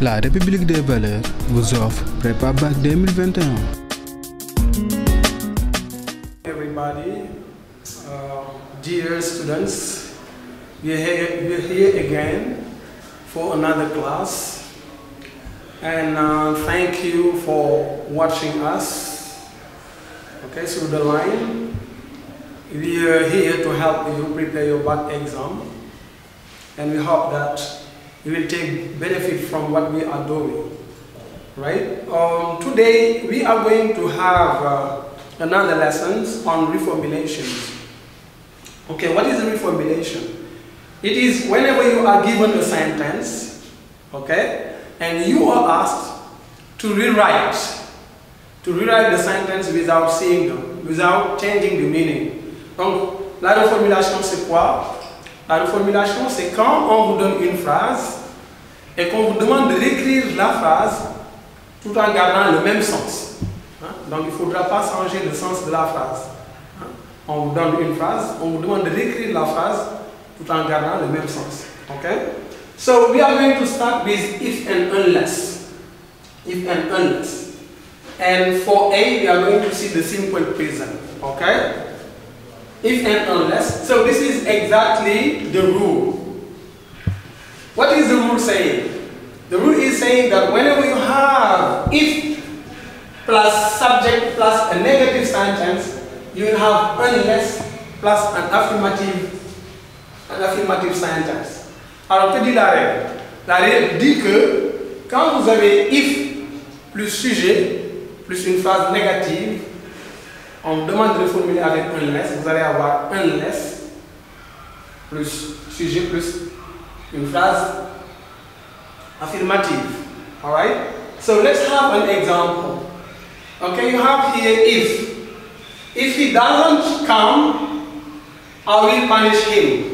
La République des valeurs vous offre Prépa Bac 2021. Everybody, dear students, we're here again for another class, and thank you for watching us. Okay, through the line. We are here to help you prepare your back exam, and we hope that you will take benefit from what we are doing. Right? Today we are going to have another lesson on reformulations. Okay, what is reformulation? It is whenever you are given a sentence, okay, and you are asked to rewrite the sentence without seeing them, without changing the meaning. Donc, la reformulation c'est quoi? La reformulation c'est quand on vous donne une phrase et qu'on vous demande de réécrire la phrase tout en gardant le même sens. Donc il ne faudra pas changer le sens de la phrase. On vous donne une phrase, on vous demande de réécrire la phrase tout en gardant le même sens. Okay? So we are going to start with if and unless. If and unless. And for A we are going to see the simple present. Okay? If and unless. So this is exactly the rule. What is the rule saying? The rule is saying that whenever you have if plus subject plus a negative sentence, you will have unless plus an affirmative sentence. Alors que dit la règle? La règle dit que quand vous avez if plus sujet plus une phrase négative, on vous demande de reformuler avec unless, vous allez avoir unless plus sujet plus une phrase affirmative. Alright? So let's have an example. Okay, you have here if. If he doesn't come, I will punish him.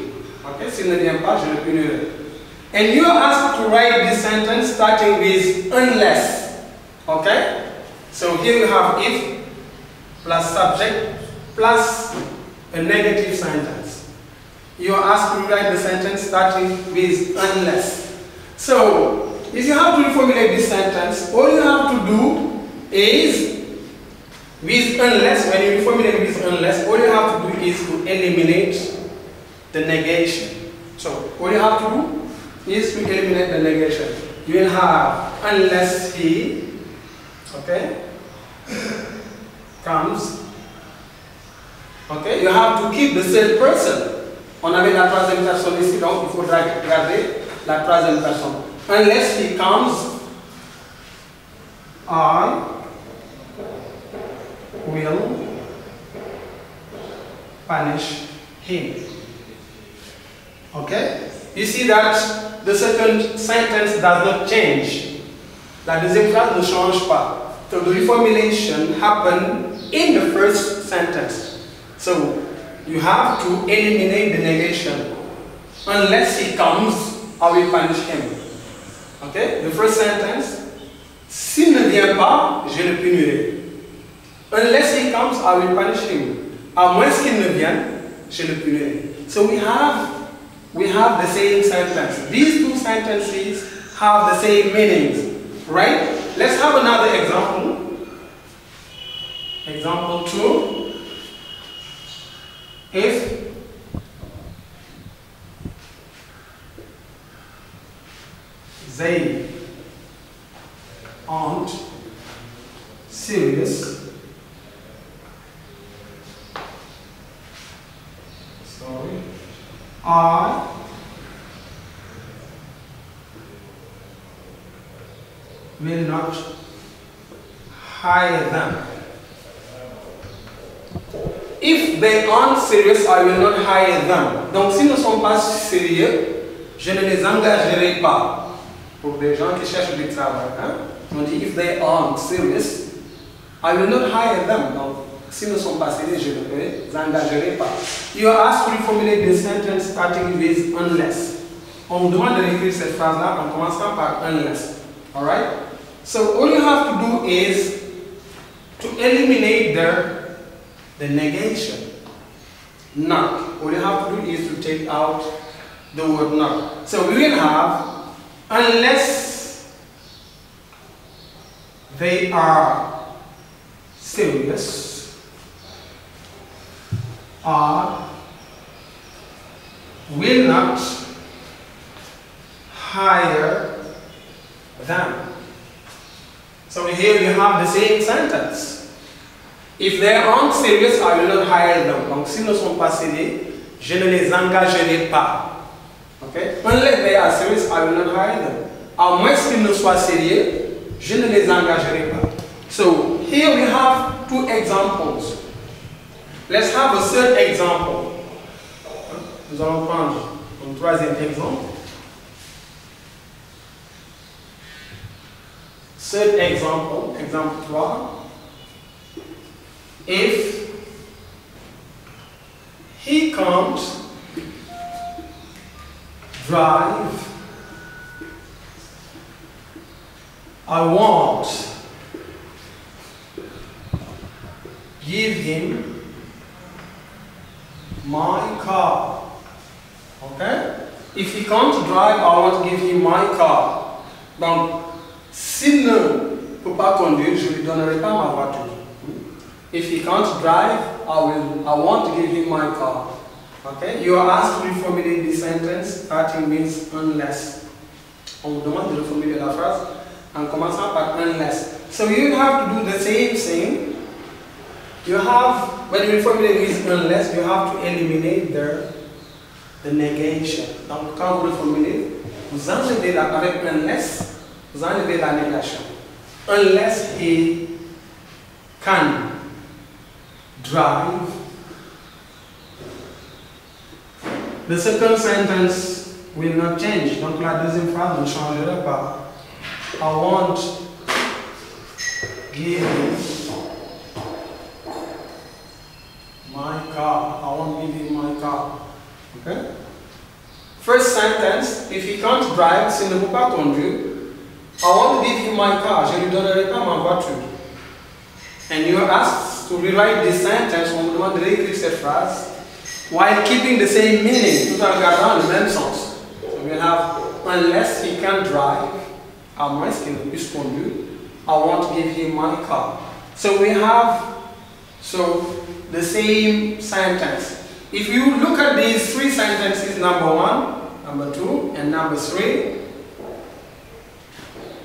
Okay, s'il ne vient pas, je le punirai. And you are asked to write this sentence starting with unless. Okay? So here you have if plus subject plus a negative sentence. You are asked to write the sentence starting with unless. So, if you have to reformulate this sentence, all you have to do is with unless, when you reformulate with unless, all you have to do is to eliminate the negation. So, all you have to do is to eliminate the negation. You will have unless he, okay, comes. Okay, you have to keep the same person. On avait la troisième personne ici, donc il faudra garder la troisième personne. Unless he comes, I will punish him. Okay? You see that the second sentence does not change. La deuxième phrase ne change pas. So the reformulation happened in the first sentence. So you have to eliminate the negation. Unless he comes, I will punish him. Okay? The first sentence, s'il ne vient pas, je le punirai. Unless he comes, I will punish him. À moins qu'il ne vienne, je le punirai. So we have the same sentence. These two sentences have the same meanings. Right? Let's have another example. Example 2. If they aren't serious, I will not hire them. If they aren't serious, I will not hire them. Donc, s'ils ne sont pas sérieux, je ne les engagerai pas. Pour des gens qui cherchent du travail, hein? On dit, if they aren't serious, I will not hire them. Donc, s'ils ne sont pas sérieux, je ne les engagerai pas. You are asked to reformulate the sentence starting with unless. On vous demande de réécrire cette phrase-là en commençant par unless. Alright? So, all you have to do is to eliminate the negation. Not. All you have to do is to take out the word not. So we will have unless they are serious or will not hire them. So here you have the same sentence. If they aren't serious, I will not hire them. Donc s'ils ne sont pas sérieux, je ne les engagerai pas. Okay? Unless they are serious, I will not hire them. À moins qu'ils ne soient sérieux, je ne les engagerai pas. So here we have two examples. Let's have a third example. Nous allons prendre un troisième exemple. Third example, example 3. If he can't drive, I won't give him my car. Okay? If he can't drive, I won't give him my car. Donc, s'il ne peut pas conduire, je ne lui donnerai pas ma voiture. If he can't drive, I won't give him my car. Okay? You are asked to reformulate this sentence. Starting means unless. On vous demande de reformuler la phrase en commençant par unless. So you have to do the same thing. You have, when you reformulate with unless, you have to eliminate the negation. Donc quand vous reformulez, vous enlevez avec unless, vous enlevez la négation. Unless he can drive. The second sentence will not change. Donc la deuxième phrase ne changera pas. I won't give him my car. I won't give him my car. Okay? First sentence, if he can't drive, s'il ne peut pas conduire, I won't give him my car. Je lui donnerai pas ma voiture. And you are asked to rewrite this sentence. On vous demande de réécrire cette phrase while keeping the same meaning, tout en gardant le même sens. So we have, unless he can drive, à moins qu'il ne puisse conduire, I won't give him my car. So we have the same sentence. If you look at these three sentences, number 1, number 2, and number 3,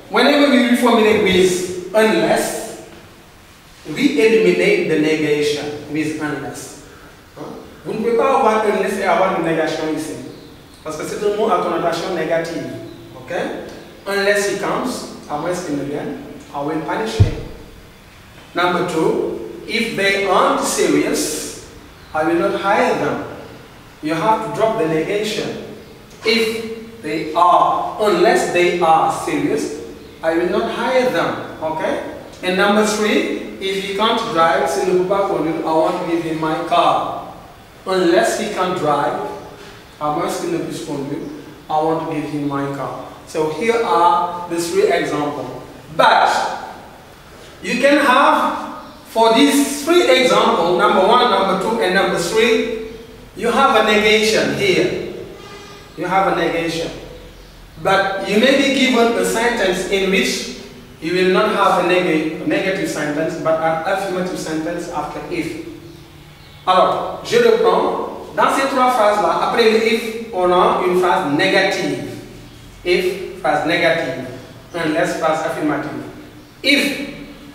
whenever we reformulate with unless, we eliminate the negation with unless. Vous ne pouvez pas avoir unless et avoir une négation ici. Parce que c'est un mot à connotation négative. Okay? Unless he comes, à moins qu'il ne vienne, I will punish him. Number 2, if they aren't serious, I will not hire them. You have to drop the negation. If they are, unless they are serious, I will not hire them. Okay? And number 3, if he can't drive, s'il ne peut pas conduire, I won't give him my car. Unless he can drive, à moins qu'il ne puisse conduire, I want to give him my car. So here are the 3 examples. But you can have, for these 3 examples, number 1, number 2, and number 3, you have a negation here. You have a negation. But you may be given a sentence in which you will not have a negative sentence, but an affirmative sentence after if. Alors, je reprends. Dans ces 3 phrases-là, après le if, on a une phrase négative. If, phrase négative. Unless, phrase affirmative. If,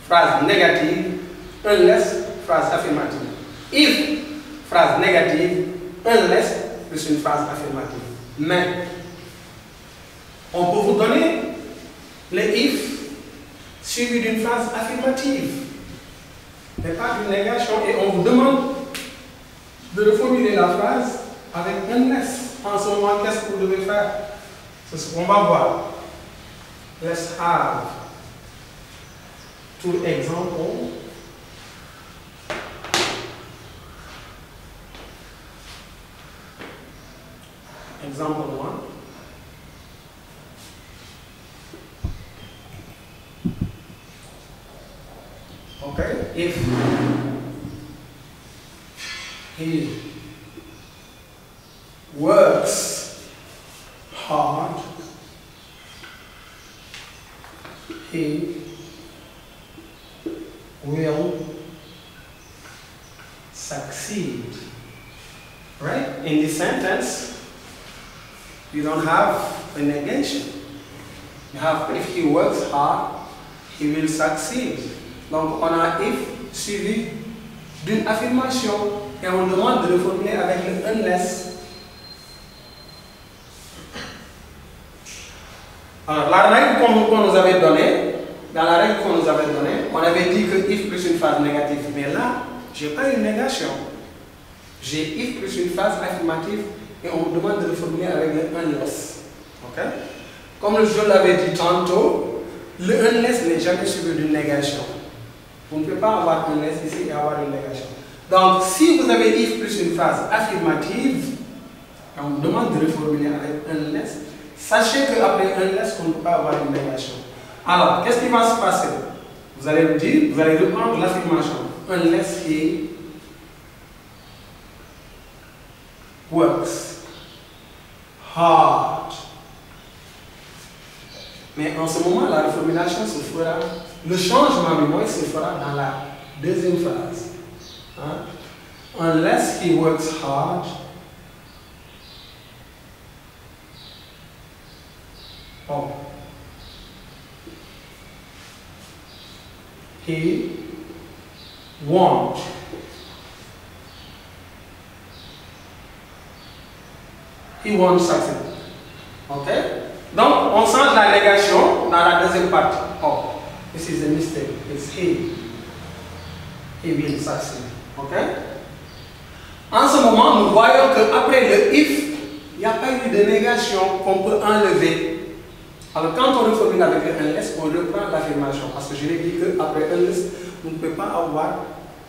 phrase négative. Unless, phrase affirmative. If, phrase négative. Unless, c'est une phrase affirmative. Mais, on peut vous donner le if suivi d'une phrase affirmative, mais pas d'une négation, et on vous demande de reformuler la phrase avec unless. En ce moment, qu'est-ce que vous devez faire? C'est ce qu'on va voir. Let's have 2 examples. Example 1. Okay, if he works hard, he will succeed. Right? In this sentence, you don't have a negation. You have if he works hard, he will succeed. Donc on a if suivi d'une affirmation et on demande de le formuler avec le unless. Alors la règle qu'on nous avait donnée, dans la règle qu'on nous avait donnée, on avait dit que if plus une phrase négative, mais là, j'ai pas une négation. J'ai if plus une phrase affirmative et on me demande de le formuler avec le unless. Ok? Comme je l'avais dit tantôt, le unless n'est jamais suivi d'une négation. Vous ne pouvez pas avoir un unless ici et avoir une négation. Donc, si vous avez if plus une phrase affirmative, et on me demande de le formuler avec unless, sachez qu'après unless, on ne peut pas avoir une négation. Alors, qu'est-ce qui va se passer? Vous allez me dire, vous allez reprendre l'affirmation. Unless he works hard. Mais en ce moment, la reformulation se fera, le changement du mot se fera dans la deuxième phrase. Hein? Unless he works hard, he won't. He won't succeed. Ok? Donc, on change la négation dans la deuxième partie. Oh, this is a mistake. It's he. He will succeed. Ok? En ce moment, nous voyons qu'après le if, il n'y a pas eu de négation qu'on peut enlever. Alors, quand on reformule avec le unless, on reprend l'affirmation. Parce que je l'ai dit qu'après unless, vous ne pouvez pas avoir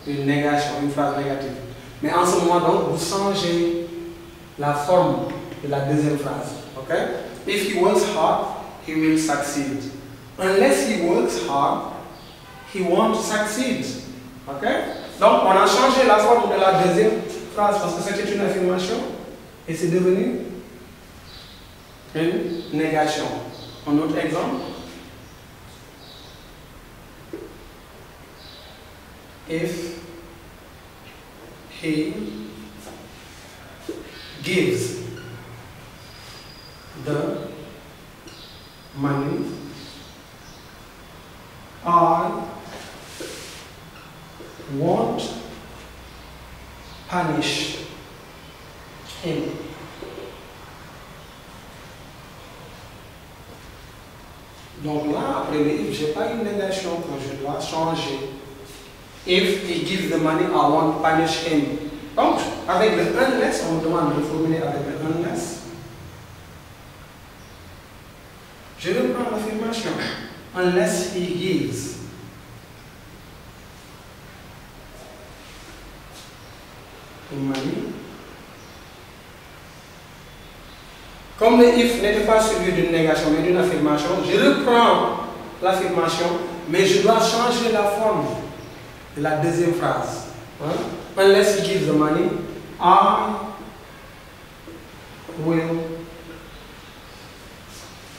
une négation, une phrase négative. Mais en ce moment, donc, vous changez la forme de la deuxième phrase. Ok? If he works hard, he will succeed. Unless he works hard, he won't succeed. Ok? Donc, on a changé la forme de la deuxième phrase parce que c'était une affirmation et c'est devenu une négation. Un autre exemple. If he gives the money, I won't punish him. Donc là, après le if, je n'ai pas une négation que je dois changer. If he gives the money, I won't punish him. Donc, avec le unless, on me demande de formuler avec le unless. Je reprends l'affirmation. Unless he gives. The money. Comme le if n'était pas suivi d'une négation mais d'une affirmation, je reprends l'affirmation, mais je dois changer la forme de la deuxième phrase. Hein? Unless he gives the money, I will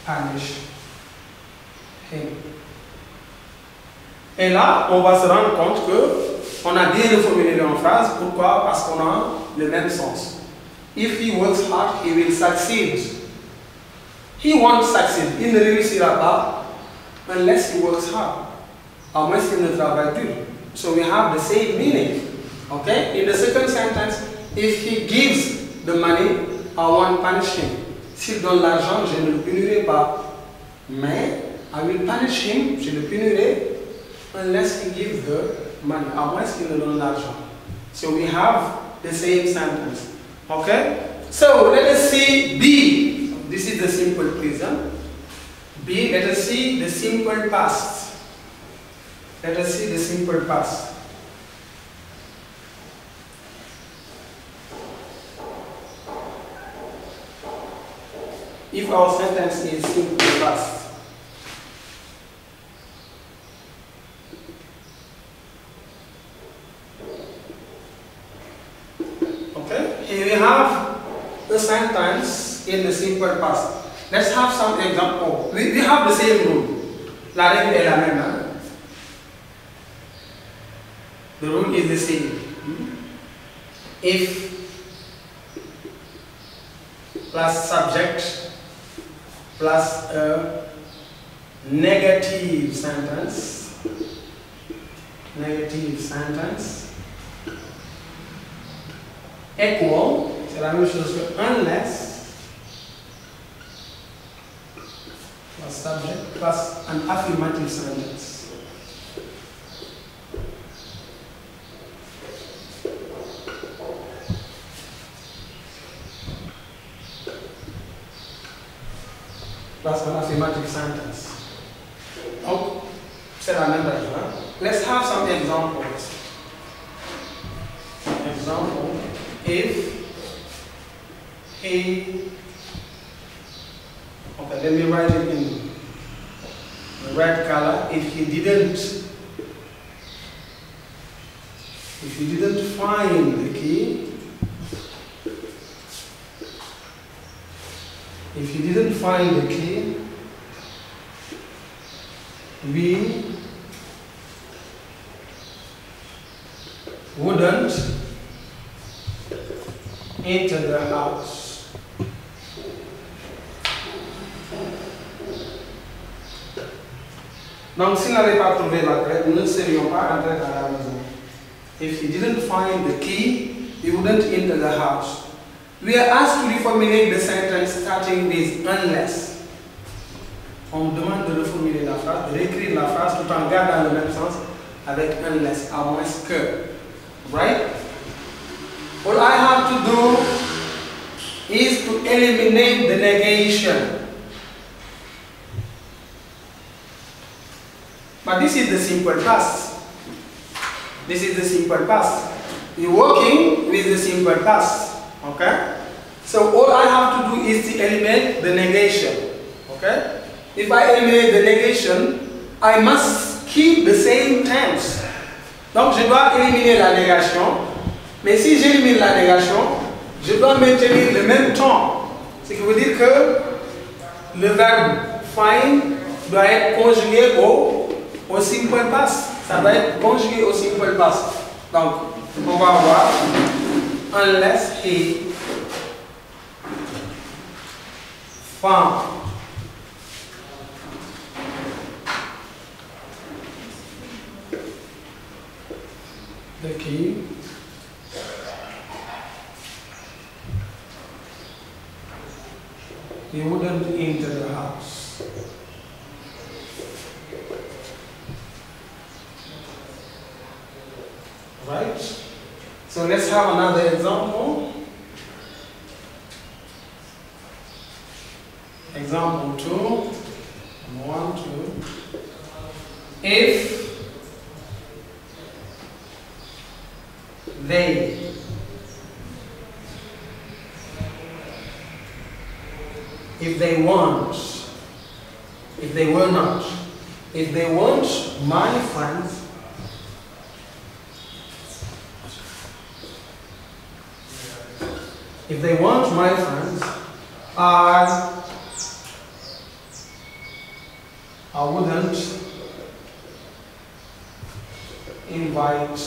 punish him. Et là, on va se rendre compte qu'on a bien reformulé en phrase. Pourquoi? Parce qu'on a le même sens. If he works hard, he will succeed. He won't succeed. Il ne réussira pas unless he works hard. À moins qu'il ne travaille dur. So we have the same meaning. Okay? In the second sentence, if he gives the money, I won't punish him. S'il donne l'argent, je ne le punirai pas. Mais I will punish him, je le punirai unless he gives the money. À moins qu'il ne donne l'argent. So we have the same sentence. Okay? So let us see B. This is the simple present. B, let us see the simple past. Let us see the simple past. If our sentence is simple past. Okay? Here we have the sentence in the simple past. Let's have some example. We have the same rule. La règle est la même. Hein? The rule is the same. If plus subject plus a negative sentence, equal, c'est la même chose que unless, plus subject plus an affirmative sentence. Plus an affirmative sentence. Donc, c'est la même règle. Let's have some examples. Example, if he, okay, let me write it in red color. If he didn't find the key, we wouldn't enter the house. Donc, s'il n'avait pas trouvé la clé, nous ne serions pas entrés dans la maison. If he didn't find the key, he wouldn't enter the house. We are asked to reformulate the sentence starting with unless. On me demande de reformuler la phrase, de réécrire la phrase tout en gardant le même sens avec unless, à moins que. Right? All I have to do is to eliminate the negation. But this is the simple past. You're working with the simple past. Okay? So all I have to do is to eliminate the negation. Okay? If I eliminate the negation, I must keep the same tense. Donc je dois éliminer la négation. Mais si j'élimine la négation, je dois maintenir le même temps. Ce qui veut dire que le verbe find doit être conjugué au simple past. Ça doit être conjugué au simple past. Donc, on va voir unless he found the key, he wouldn't enter the house. Right? So let's have another example. Example 2. 1, 2. If they want my friends I wouldn't invite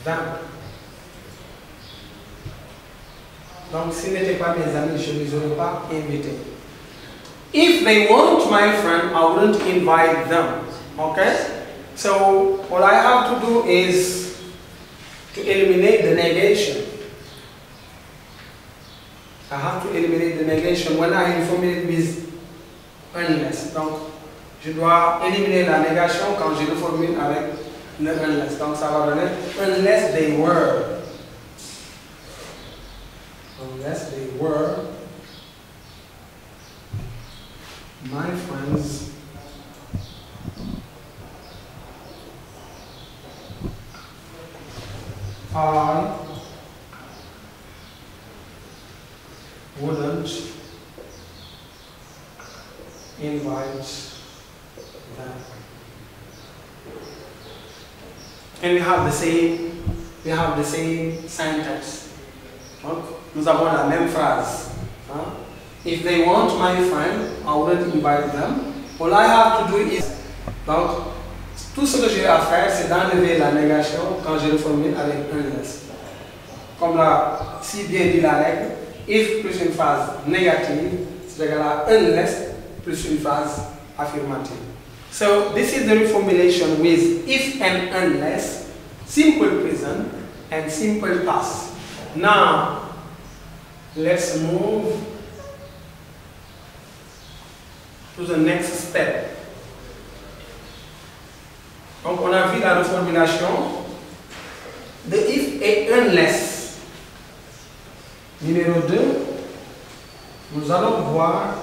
them. Donc, s'ils n'étaient pas mes amis, je ne les aurais pas invités. If they weren't my friend, I wouldn't invite them. Okay? So, all I have to do is to eliminate the negation. I have to eliminate the negation when I reformulate with unless. Donc, je dois éliminer la négation quand je reformule avec le unless. Donc, ça va donner unless they were. Unless they were my friends, I wouldn't invite them. And we have the same sentence. Donc, nous avons la même phrase. If they want my friend, I wouldn't invite them. All I have to do is, donc, Tout ce que j'ai à faire, c'est d'enlever la négation quand je le formule avec unless. Comme l'a si bien dit la règle, if plus une phrase négative, c'est égal à unless plus une phrase affirmative. So this is the reformulation with if and unless, simple present and simple past. Now, let's move to the next step. Donc on a vu la reformulation de if et unless. Numéro 2, nous allons voir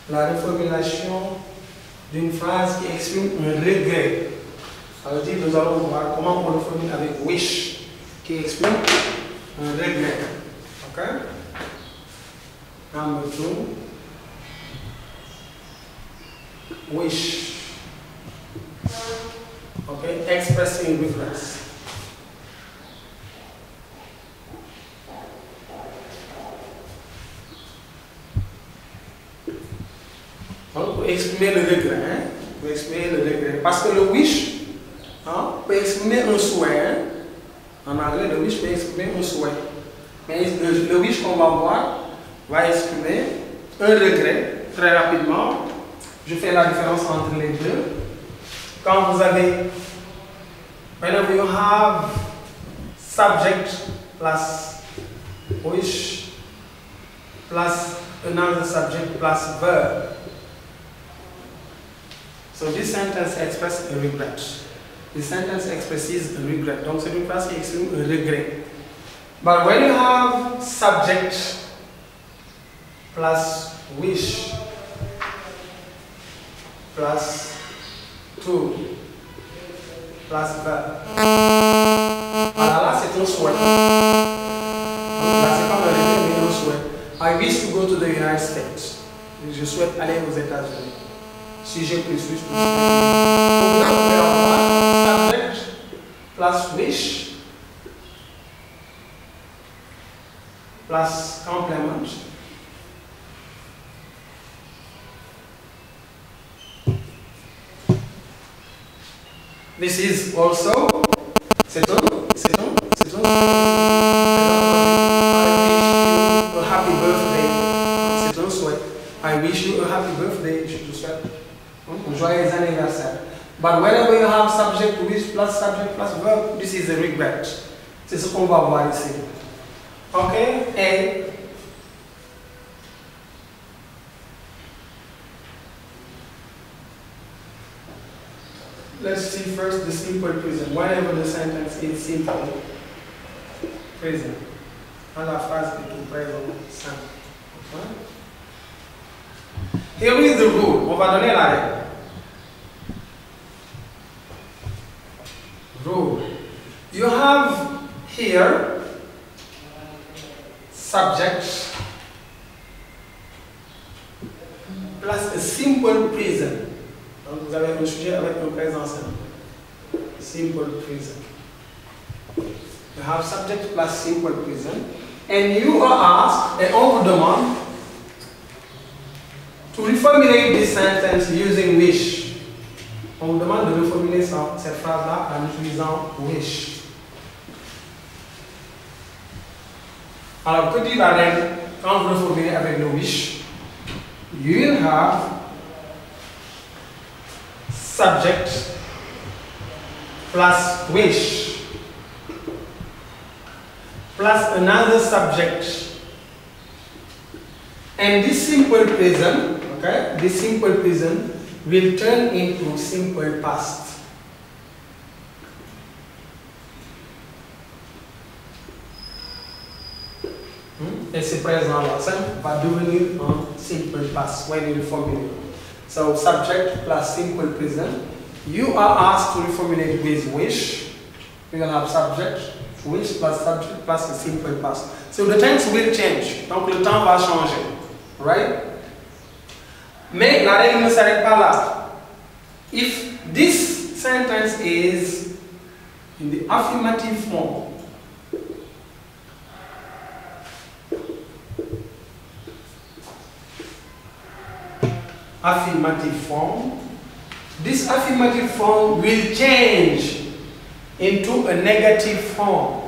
la reformulation d'une phrase qui exprime un regret. Ça veut dire que nous allons voir comment on reformule avec wish, qui exprime un regret. Ok? Number 2, wish. Okay, expressing regrets. Donc, pour exprimer le regret, pour exprimer le regret. Parce que le wish peut exprimer un souhait. En anglais, le wish peut exprimer un souhait. Mais le wish qu'on va voir va exprimer un regret très rapidement. Je fais la différence entre les deux. Quand vous avez, whenever you have subject plus wish plus another subject plus verb. So this sentence expresses a regret. This sentence expresses a regret. Donc c'est une phrase qui exprime un regret. But when you have subject plus wish plus to plus verb. Alors là, c'est un souhait. Donc là, c'est pas un regret, mais un souhait. I wish to go to the United States. Je souhaite aller aux États-Unis. Sujet plus wish plus subject plus wish plus complement. This is also, c'est un, I wish you a happy birthday. C'est un souhait. I wish you a happy birthday. Je te souhaite un joyeux anniversaire. But whenever you have subject wish plus subject plus verb, this is a regret. C'est ce qu'on va voir ici. Ok? Et let's see first the simple present. Whenever the sentence is simple present. Quand la phrase est au présent simple. Okay? Here is the rule. On va donner la règle. Rule. You have here subject plus a simple present. Donc vous avez un sujet avec un présent simple. Simple present. You have subject plus simple present. And you are asked, et on vous demande, to reformulate this sentence using wish. On vous demande de reformuler cette phrase-là en utilisant wish. Alors, que dit la règle quand vous reformulez avec le wish? You will have subject plus wish plus another subject, and this simple present, okay, this simple present will turn into simple past. Et ce présent-là va devenir un simple past when you reformulate. So subject plus simple present. You are asked to reformulate with wish. You're going to have subject, wish plus subject plus a simple past. So the tense will change. Donc le temps va changer. Right? Mais la règle ne s'arrête pas là. If this sentence is in the affirmative form, affirmative form, this affirmative form will change into a negative form.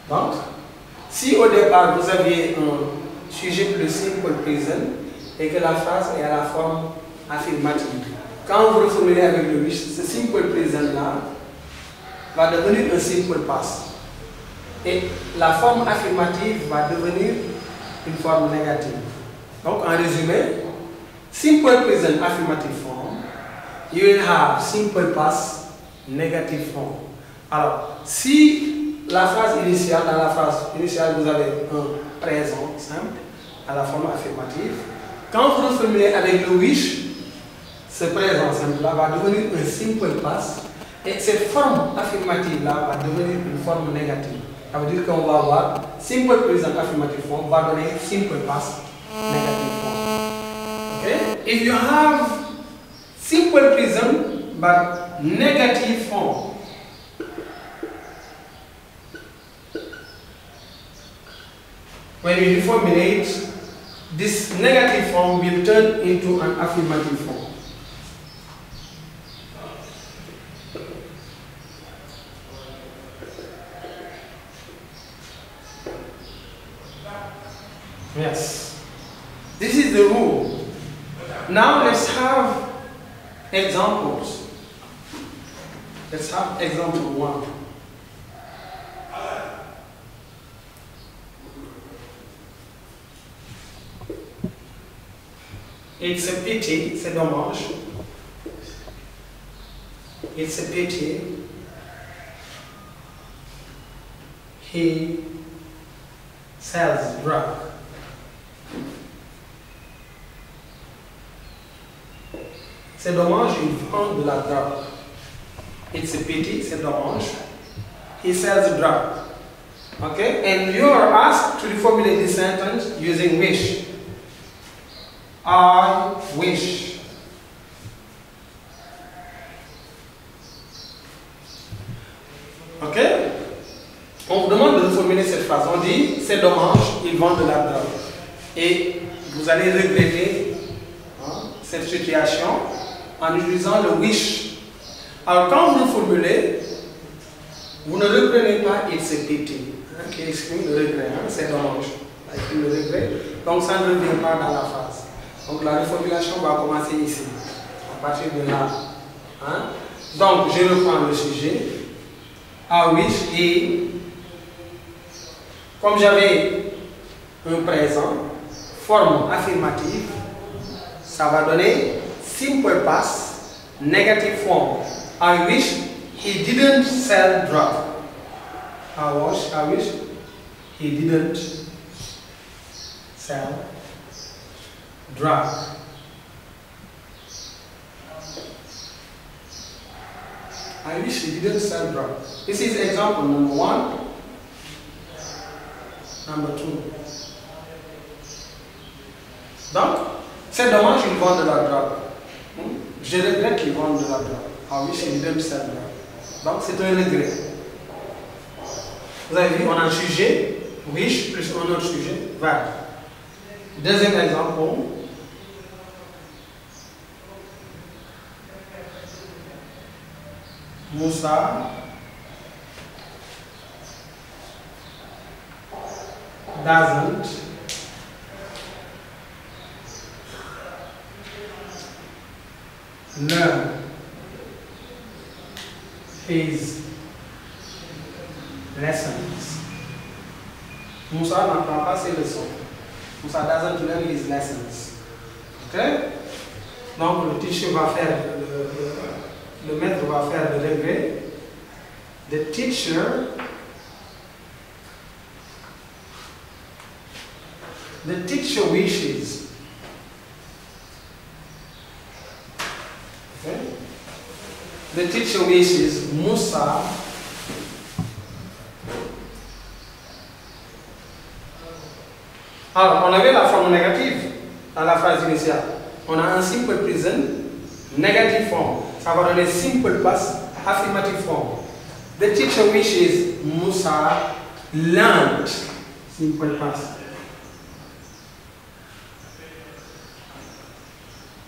Donc, si au départ vous aviez un sujet plus simple present et que la phrase est à la forme affirmative, quand vous reformulez avec le wish, ce simple present là va devenir un simple past. Et la forme affirmative va devenir une forme négative. Donc, en résumé, simple present affirmative form, you will have simple past negative form. Alors, si la phrase initiale, dans la phrase initiale, vous avez un présent simple à la forme affirmative. Quand vous reformulez avec le wish, ce présent simple-là va devenir un simple past et cette forme affirmative-là va devenir une forme négative. Ça veut dire qu'on va avoir simple present affirmative form va donner simple past negative form. Okay? If you have simple present but negative form, when you reformulate, this negative form will turn into an affirmative form. Yes, this is the rule. Now let's have examples. Let's have example 1. It's a pity, c'est dommage. It's a pity he sells drug. C'est dommage, il vend de la drogue. It's a pity, c'est dommage. He sells drug. Okay? And you are asked to reformulate this sentence using wish. I wish. Ok? On vous demande de reformuler cette phrase. On dit, c'est dommage, ils vendent de la drogue. Et vous allez regretter cette situation en utilisant le wish. Alors quand vous reformulez, vous ne reprenez pas it's a pity, qui exprime le regret, c'est dommage, exprime le regret. Donc ça ne revient pas dans la phrase. Donc la reformulation va commencer ici, à partir de là. Donc je reprends le sujet. I wish et comme j'avais un présent, forme affirmative, ça va donner simple past, negative form. I wish he didn't sell drug. I wish he didn't sell drug. I wish he didn't sell drug. This is example number 1. Number 2. Donc, c'est dommage qu'ils vendent de la drogue. Je regrette qu'ils vendent de la drogue. I wish he didn't sell drug. Donc, c'est un regret. Vous avez vu, on a un sujet, wish, plus un autre sujet, verbe. Deuxième exemple. Musa doesn't learn his lessons. Musa n'apprend pas ses leçons. Musa doesn't learn his lessons. Ok? Donc le teacher va faire le maître va faire le regret. The teacher wishes. Okay? The teacher wishes Musa alors on avait la forme négative dans la phrase initiale. On a un simple present, negative form. Ça va donner simple past, affirmative form. The teacher wishes Musa learned. Simple past.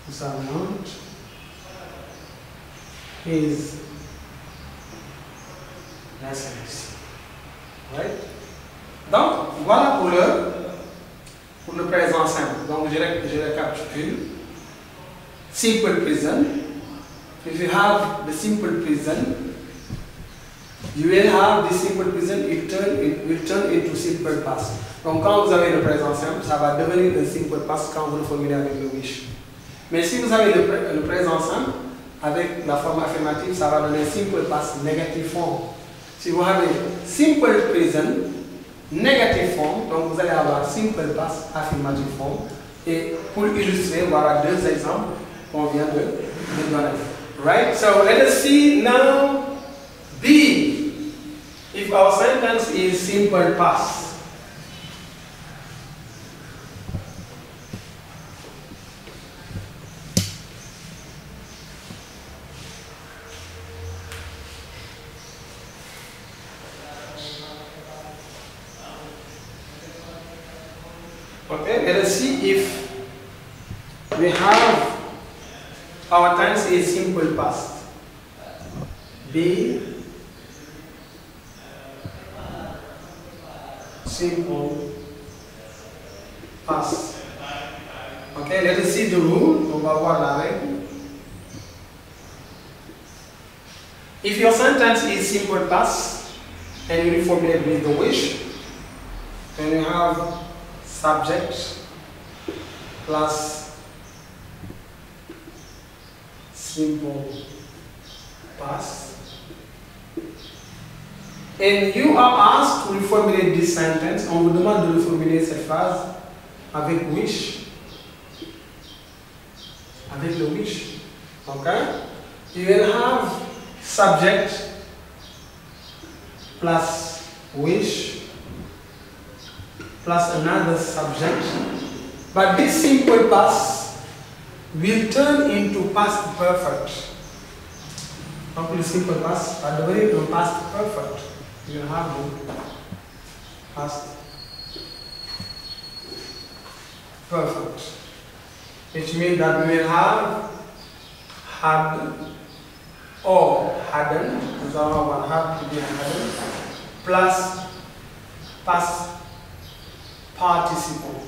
Musa learned his lessons. Right? Donc, voilà pour le présent simple. Donc, je récapitule. Simple present. If you have the simple present, you will have the simple present, it will turn into simple past. Donc, quand vous avez le présent simple, ça va devenir un simple past quand vous le formulez avec le wish. Mais si vous avez le présent simple, avec la forme affirmative, ça va donner simple past negative form. Si vous avez simple present, negative form, donc vous allez avoir simple past affirmative form. Et pour illustrer, voilà deux exemples qu'on vient de donner. Right? So let us see now B. If our sentence is simple past. Okay, let us see if we have our tense is simple past. B, simple past. Okay, let us see the rule. On va voir la règle. If your sentence is simple past and you reformulate with the wish, then you have subject plus simple past. And you are asked to reformulate this sentence. On vous demande de reformuler cette phrase avec wish. Avec le wish. Okay? You will have subject plus wish plus another subject, but this simple past will turn into past perfect. Donc le simple past va devenir un past perfect. You have the past perfect, which means that we will have had or hadn't, nous allons avoir had to be hadn't, plus past participle.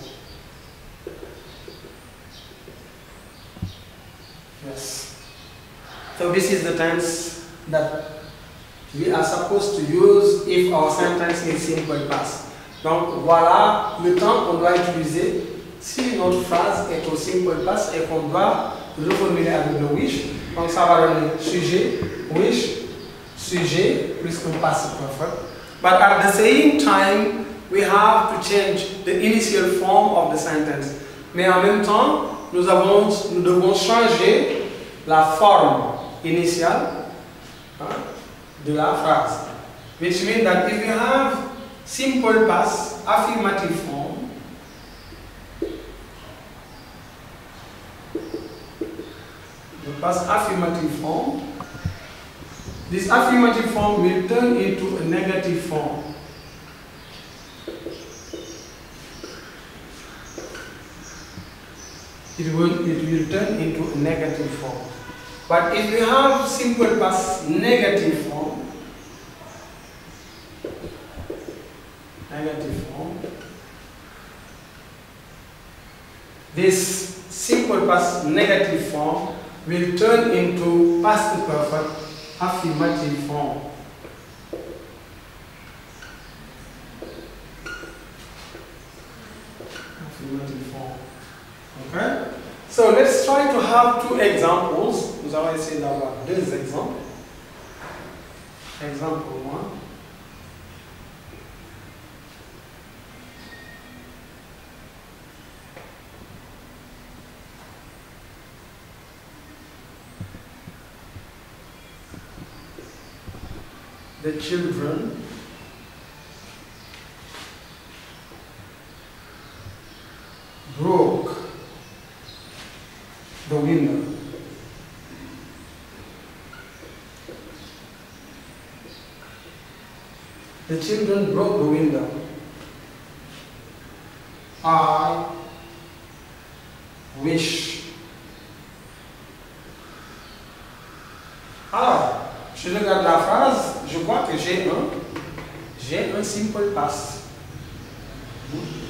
Yes. So this is the tense that we are supposed to use if our sentence is simple past. Donc voilà le temps qu'on doit utiliser si notre phrase est au simple past et qu'on doit le formuler avec le wish. Donc ça va donner sujet, wish, sujet plus un past perfect. But at the same time, we have to change the initial form of the sentence. Mais en même temps, nous devons changer la forme initiale de la phrase. Which means that if you have simple past affirmative form, the past affirmative form, this affirmative form will turn into a negative form. It will turn into a negative form. But if you have simple past negative form, this simple past negative form will turn into past perfect affirmative form. Affirmative form. Okay? So let's try to have two examples. Nous allons essayer d'avoir deux exemples. Example 1. The children broke the window. The children broke the window. I wish. Alors, je regarde la phrase, je vois que j'ai un simple past.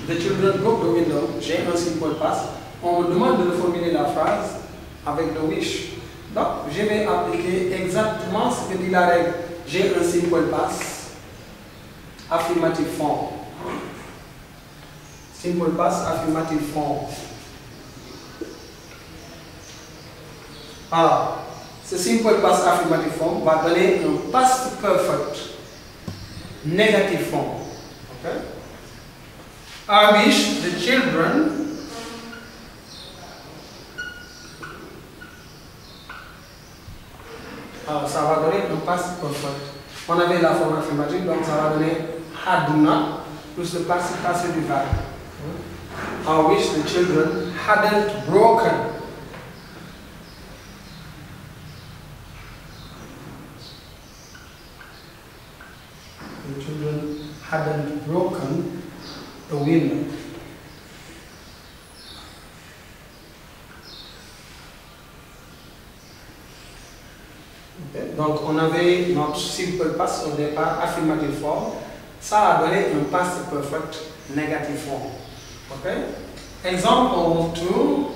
The children broke the window. J'ai un simple past. On me demande de formuler la phrase avec le wish. Donc, je vais appliquer exactement ce que dit la règle. J'ai un simple past. Affirmative form. Simple past, affirmative form. Alors, ce simple past affirmative form va donner un past perfect negative form. Okay? I wish the children alors ça va donner un past perfect. On avait la forme affirmative, donc ça va donner had not plus le past passé du verbe. I wish the children hadn't broken. The children hadn't broken the window. Okay. Donc on avait notre simple past au départ, affirmative form. Ça a donné un past perfect negative form. Okay? Example 2.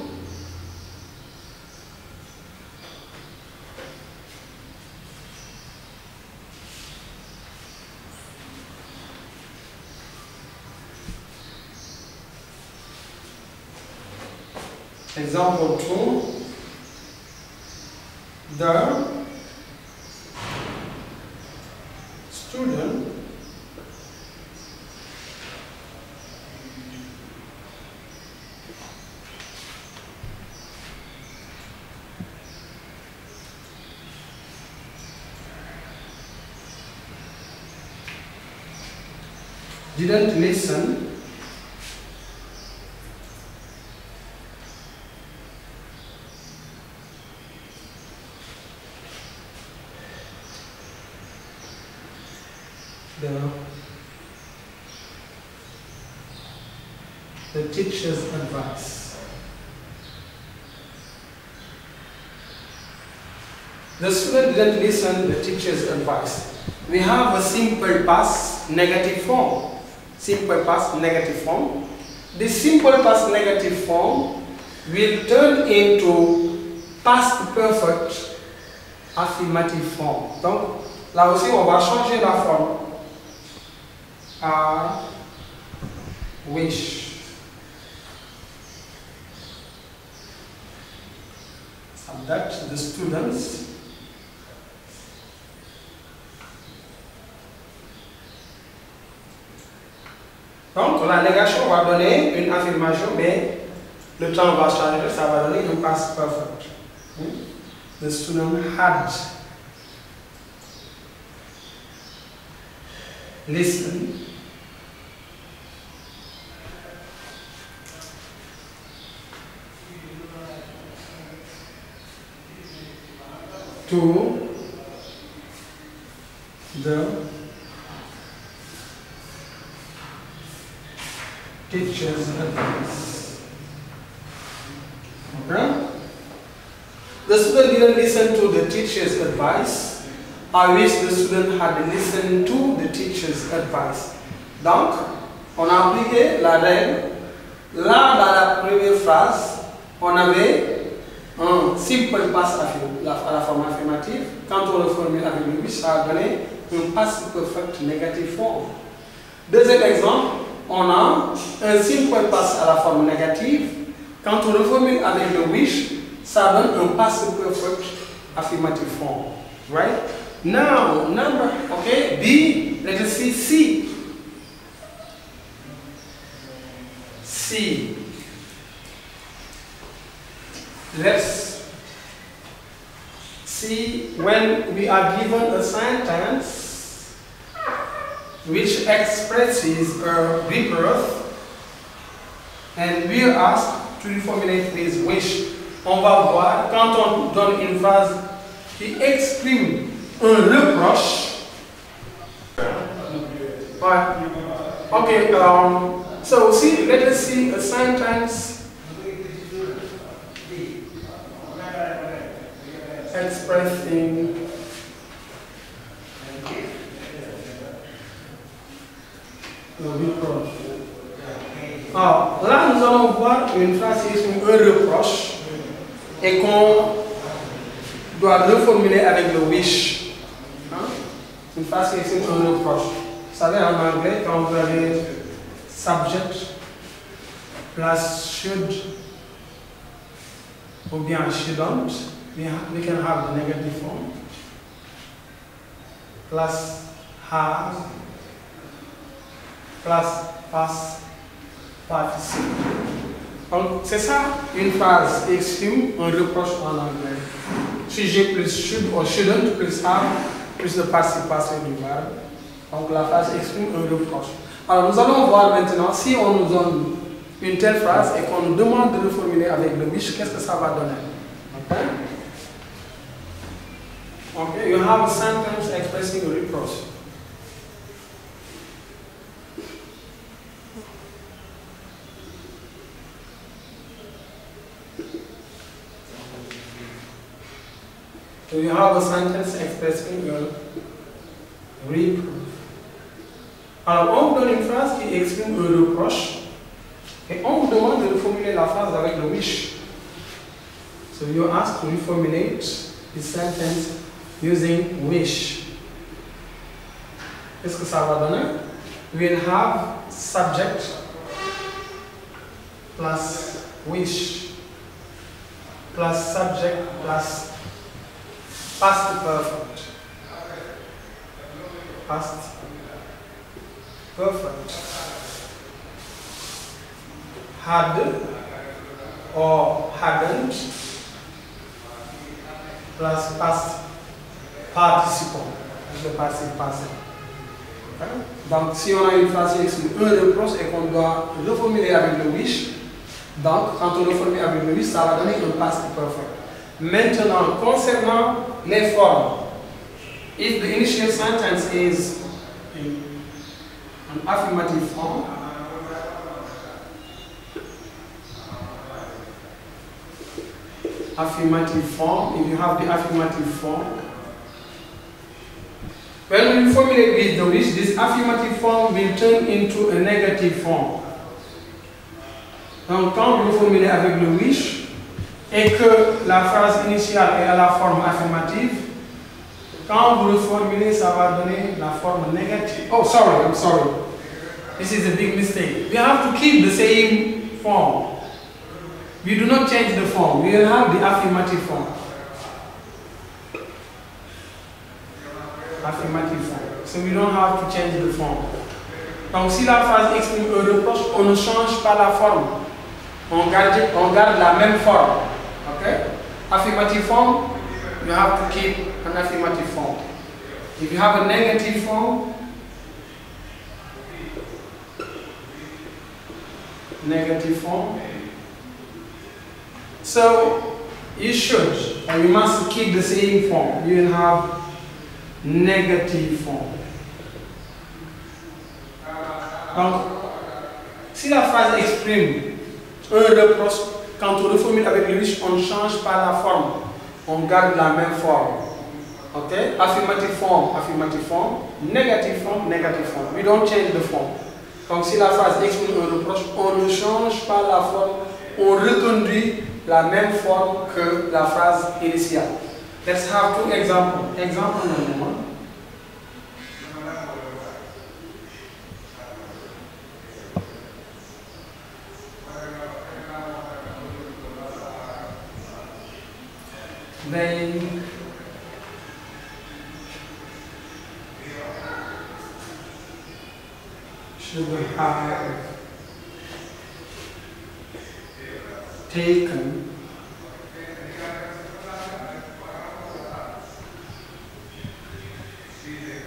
Example 2. The student didn't listen the teacher's advice. The student didn't listen to the teacher's advice. We have a simple past negative form. Simple past negative form. This simple past negative form will turn into past perfect affirmative form. Donc, là aussi, on va changer la forme. I wish. Subject, the students donc la négation va donner une affirmation, mais le temps va changer, ça va donner un past perfect. The student had listened to the teacher's advice. Okay? The student didn't listen to the teacher's advice. I wish the student had listened to the teacher's advice. Donc, on a appliqué la règle. Là, dans la première phrase, on avait un simple past à la forme affirmative. Quand on le formule avec le wish, ça a donné un past perfect negative form. Deuxième exemple, on a un simple past à la forme négative. Quand on le formule avec le wish, ça donne un past perfect affirmative form. Right? Now, number, okay, B, let us see C. C. Let's see when we are given a sentence which expresses a rebirth and we are asked to reformulate this wish. On va voir quand on donne une phrase qui exprime un reproche. Right. Okay. So see, let us see a sentence expressing le reproche. Alors là, nous allons voir une phrase qui est un reproche et qu'on doit reformuler avec le wish. Hein? Une phrase qui est un reproche. Vous savez, en anglais, quand vous avez subject plus should ou bien shouldn't, we can have the negative form plus has plus past participe. Donc c'est ça une phrase qui exprime un reproche en anglais. Sujet plus should ou shouldn't plus have plus le participe passé du verbe. Donc la phrase exprime un reproche. Alors nous allons voir maintenant si on nous donne une telle phrase et qu'on nous demande de reformuler avec le wish, qu'est-ce que ça va donner? Okay? Okay, you have a sentence expressing a reproach. So you have a sentence expressing a reproof. Alors, on vous donne une phrase qui exprime un reproche et on vous demande de reformuler la phrase avec le wish. So you ask to reformulate the sentence using wish. Qu'est-ce que ça va donner? We'll have subject plus wish plus subject plus past perfect. Past perfect. Had or hadn't plus past participant. Le participe passé. Okay? Donc si on a une phrase qui exprime un reproche et qu'on doit reformuler avec le wish, donc quand on reformule avec le wish, ça va donner un past perfect. Maintenant, concernant les formes, if the initial sentence is an affirmative form, if you have the affirmative form, when we formulate with the wish, this affirmative form will turn into a negative form. Donc, quand vous formulez avec le wish, et que la phrase initiale est à la forme affirmative, quand vous le formulez, ça va donner la forme négative. Oh, sorry, I'm sorry. This is a big mistake. We have to keep the same form. We do not change the form. We will have the affirmative form. Affirmative form. So we don't have to change the form. Donc si la phrase exprime un reproche, on ne change pas la forme. On garde la même forme. Okay? Affirmative form, you have to keep an affirmative form. If you have a negative form, so you should, and you must keep the same form. You will have negative form. Donc, si la phrase exprime un reproche, quand on reformule avec le wish, on ne change pas la forme. On garde la même forme. Ok? Affirmative form, negative form. We don't change the form. Donc si la phrase exprime un reproche, on ne change pas la forme, on reconduit la même forme que la phrase initiale. Let's have two examples. Example number one. They should have taken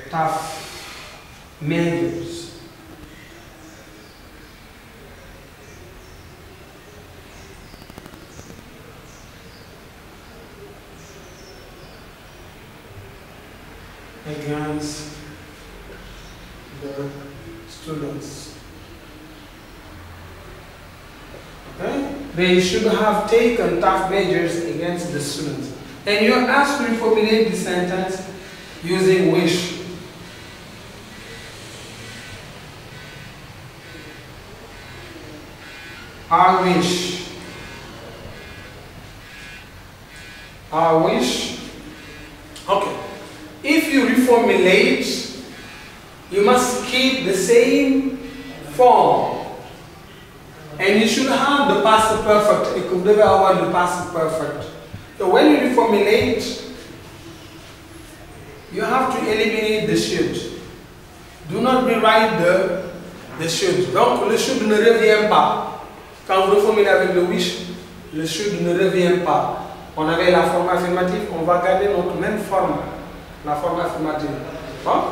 tough measures against the students. Okay? They should have taken tough measures against the students. And you're asked to reformulate the sentence using wish. I wish. I wish. Okay. If you reformulate, you must keep the same form. And you should have the past perfect. Et que vous devez avoir le past perfect. So when you reformulate, you have to eliminate the should. Do not rewrite the should. Donc le should ne revient pas. Quand vous reformulez avec le wish, le should ne revient pas. On avait la forme affirmative, on va garder notre même forme, la forme affirmative. Donc,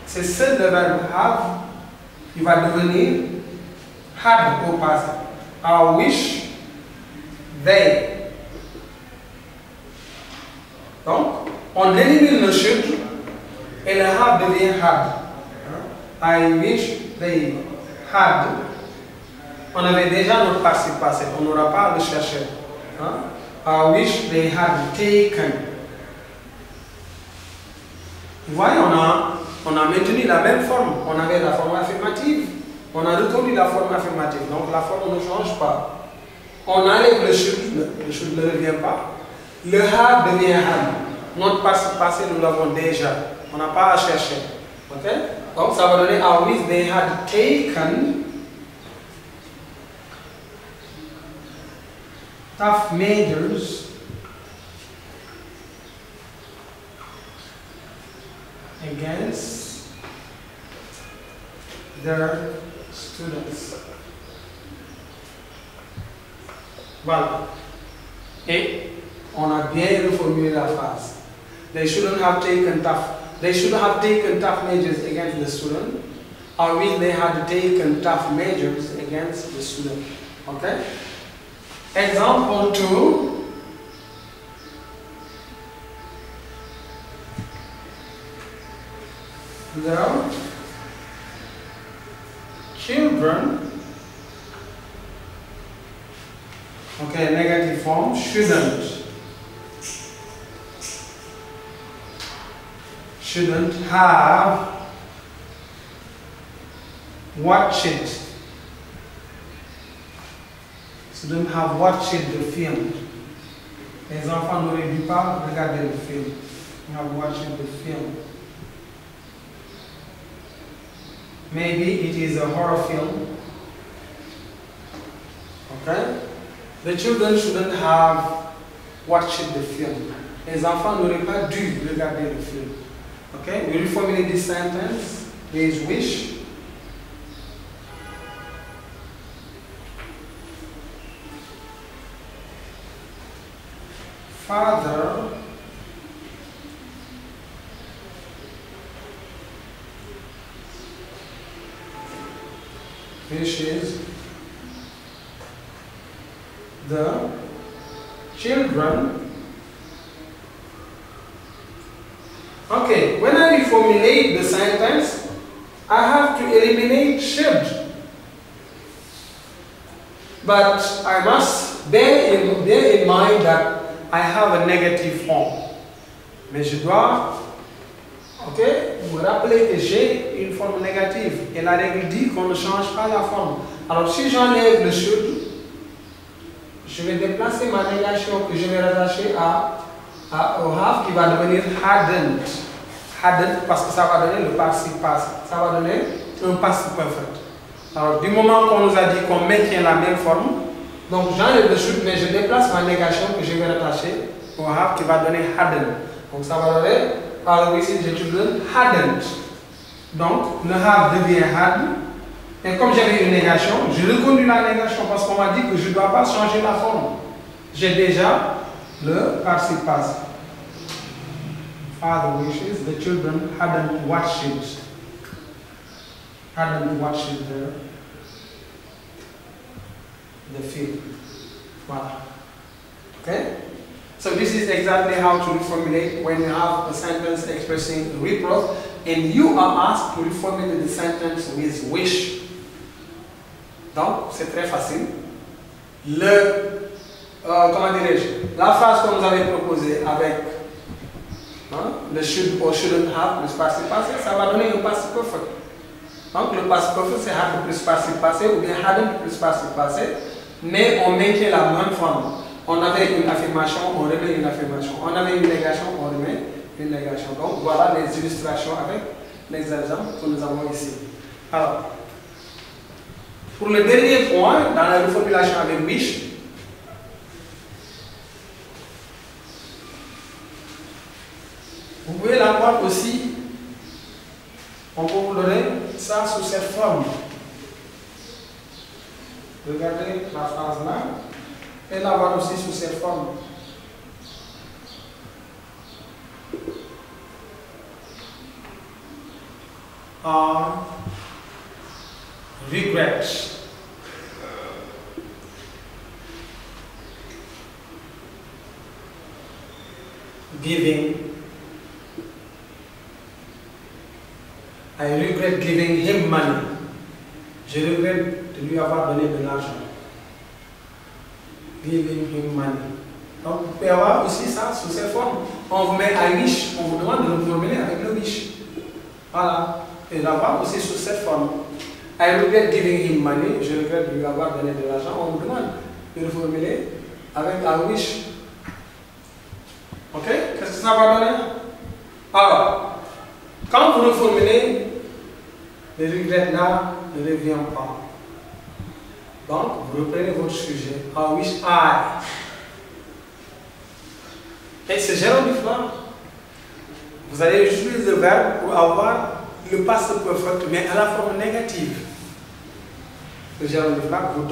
c'est seul le verbe have qui va devenir had au passé. I wish they. Donc, on élimine le should et le have devient had. I wish they had. On avait déjà notre participe passé, on n'aura pas à le chercher. I wish they had taken. Vous voyez, on a maintenu la même forme. On avait la forme affirmative, on a retenu la forme affirmative. Donc la forme ne change pas. On enlève le should ne revient pas. Le had devient had. Notre participe passé, nous l'avons déjà. On n'a pas à chercher. Okay? Donc ça va donner I wish they had taken tough measures against their students. Voilà. Et on a bien reformulé la phrase. They shouldn't have taken tough measures against the student. I wish they had taken tough measures against the student. Okay? Example 2. The children, okay, negative form, shouldn't have watched it. Shouldn't have watched the film. Les enfants n'auraient dû pas regarder le film. Have watched the film. Maybe it is a horror film. Okay? The children shouldn't have watched the film. Les enfants n'auraient pas dû regarder le film. Okay? We reformulate this sentence. There is wish. Father wishes the children. Okay, when I reformulate the sentence, I have to eliminate should. But I must bear in mind that I have a negative form. Mais je dois, me rappeler que j'ai une forme négative. Et la règle dit qu'on ne change pas la forme. Alors si j'enlève le should, je vais déplacer ma négation que je vais rattacher au have qui va devenir hadn't. Hadn't parce que ça va donner le participe passé. Ça va donner un participe perfect. Alors du moment qu'on nous a dit qu'on maintient la même forme, donc j'enlève le should mais je déplace ma négation que je vais rattacher au have qui va donner hadn't. Donc ça va donner par ici the children hadn't. Donc le have devient had. Et comme j'avais une négation, je reconduis la négation parce qu'on m'a dit que je ne dois pas changer la forme. J'ai déjà le participe passé. Father wishes the children hadn't watched it. Hadn't watched the film. Voilà. Okay? So this is exactly how to reformulate when you have a sentence expressing reproach. and you are asked to reformulate the sentence with wish. Donc, c'est très facile. Comment dirais-je, la phrase que nous avons proposée avec le should or shouldn't have plus participe passé, ça va donner un participe perfect. Donc, le participe perfect, c'est had plus participe passé ou bien hadn't plus participe passé, mais on maintient la même forme. On avait une affirmation, on remet une affirmation. On avait une négation, on remet une négation. Donc, voilà les illustrations avec les exemples que nous avons ici. Alors, pour le dernier point, dans la reformulation avec wish, vous pouvez l'avoir aussi, on peut vous donner ça sous cette forme. Regardez la phrase là, et l'avoir aussi sous cette forme. Regret. Giving. I regret giving him money. Je regrette de lui avoir donné de l'argent. Giving him money. Donc, vous pouvez avoir aussi ça sous cette forme. On vous met I wish, on vous demande de le formuler avec le wish. Voilà. Et l'avoir aussi sous cette forme. I regret giving him money. Je regrette de lui avoir donné de l'argent. On vous demande de le formuler avec I wish. Ok? Qu'est-ce que ça va donner? Alors, quand vous le formulez, le regret là ne revient pas. Donc, vous reprenez votre sujet. I wish I. Et ce gérondif là, vous allez utiliser le verbe pour avoir le past perfect, mais à la forme négative. Le gérondif là, vous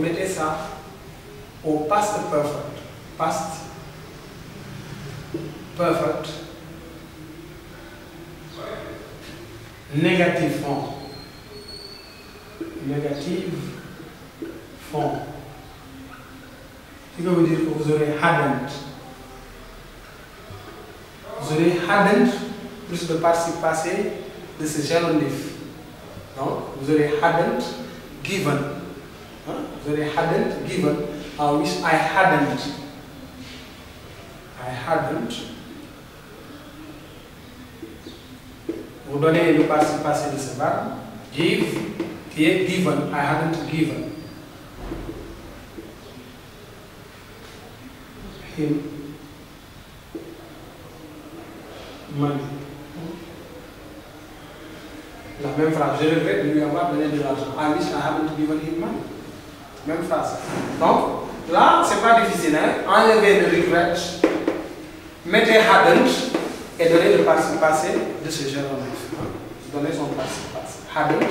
mettez ça au past perfect. Past perfect. Négative form. Négative form. Ce qui veut dire que vous aurez hadn't. Vous aurez hadn't plus le participe passé de ce gérondif. Donc, vous aurez hadn't given. Vous aurez hadn't given. I wish I hadn't. I hadn't. Vous donnez le participe passé de ce verbe. Give, qui est given. I hadn't given him money. La même phrase. Je regrette de lui avoir donné de l'argent. I wish I hadn't given him money. Même phrase. Donc, là, c'est pas difficile. Hein? Enlevez le regret, mettez hadn't et donnez le participe passé de ce gérondif. Donnez son participe passé. Hadn't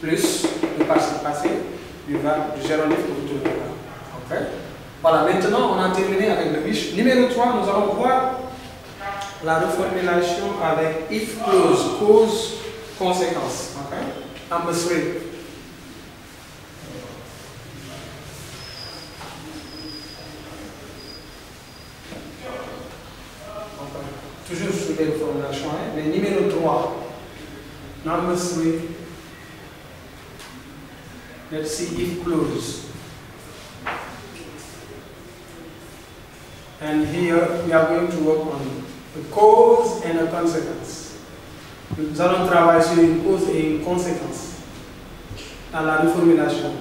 plus le participe passé du gérondif que vous trouvez là. Okay? Voilà, maintenant on a terminé avec le wish. Numéro 3, nous allons voir la reformulation avec if clause, cause, conséquence. Okay? Number 3. Toujours sur les reformulations, hein? Mais numéro 3. Number 3. Let's see if clause. And here we are going to work on a cause and a consequence. Nous allons travailler sur une cause et une conséquence dans la reformulation.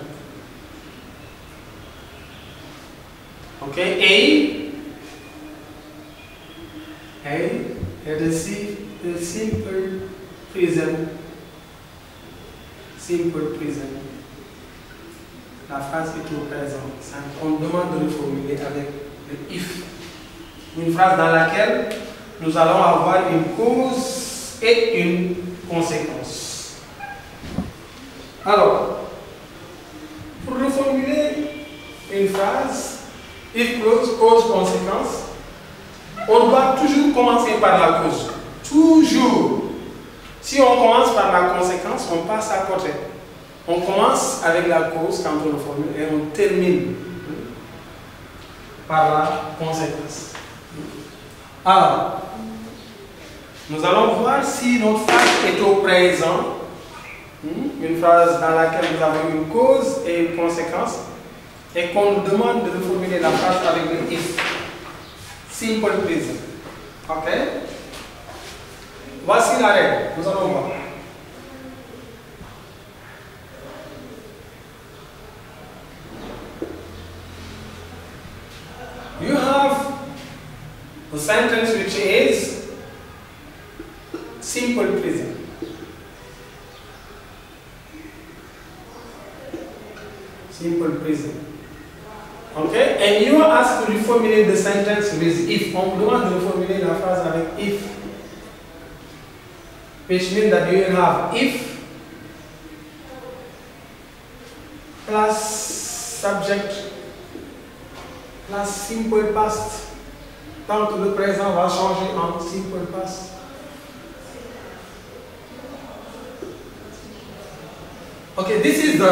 Ok, A est the simple present. Simple present. La phrase est au présent. On demande de le formuler avec le if. Une phrase dans laquelle nous allons avoir une cause et une conséquence. Alors, pour reformuler une phrase, if clause, cause, conséquence, on doit toujours commencer par la cause. Toujours. Si on commence par la conséquence, on passe à côté. On commence avec la cause quand on le formule et on termine par la conséquence. Alors, Nous allons voir si notre phrase est au présent. Une phrase dans laquelle nous avons une cause et une conséquence et qu'on nous demande de reformuler la phrase avec le if. Simple present. Ok? Voici la règle. Nous allons voir. You have a sentence which is simple present. Simple present. Okay? And you are asked to reformulate the sentence with if. On vous demande de reformuler la phrase avec if. Which means that you will have if plus subject plus simple past. Donc le présent va changer en simple past. Okay, this is the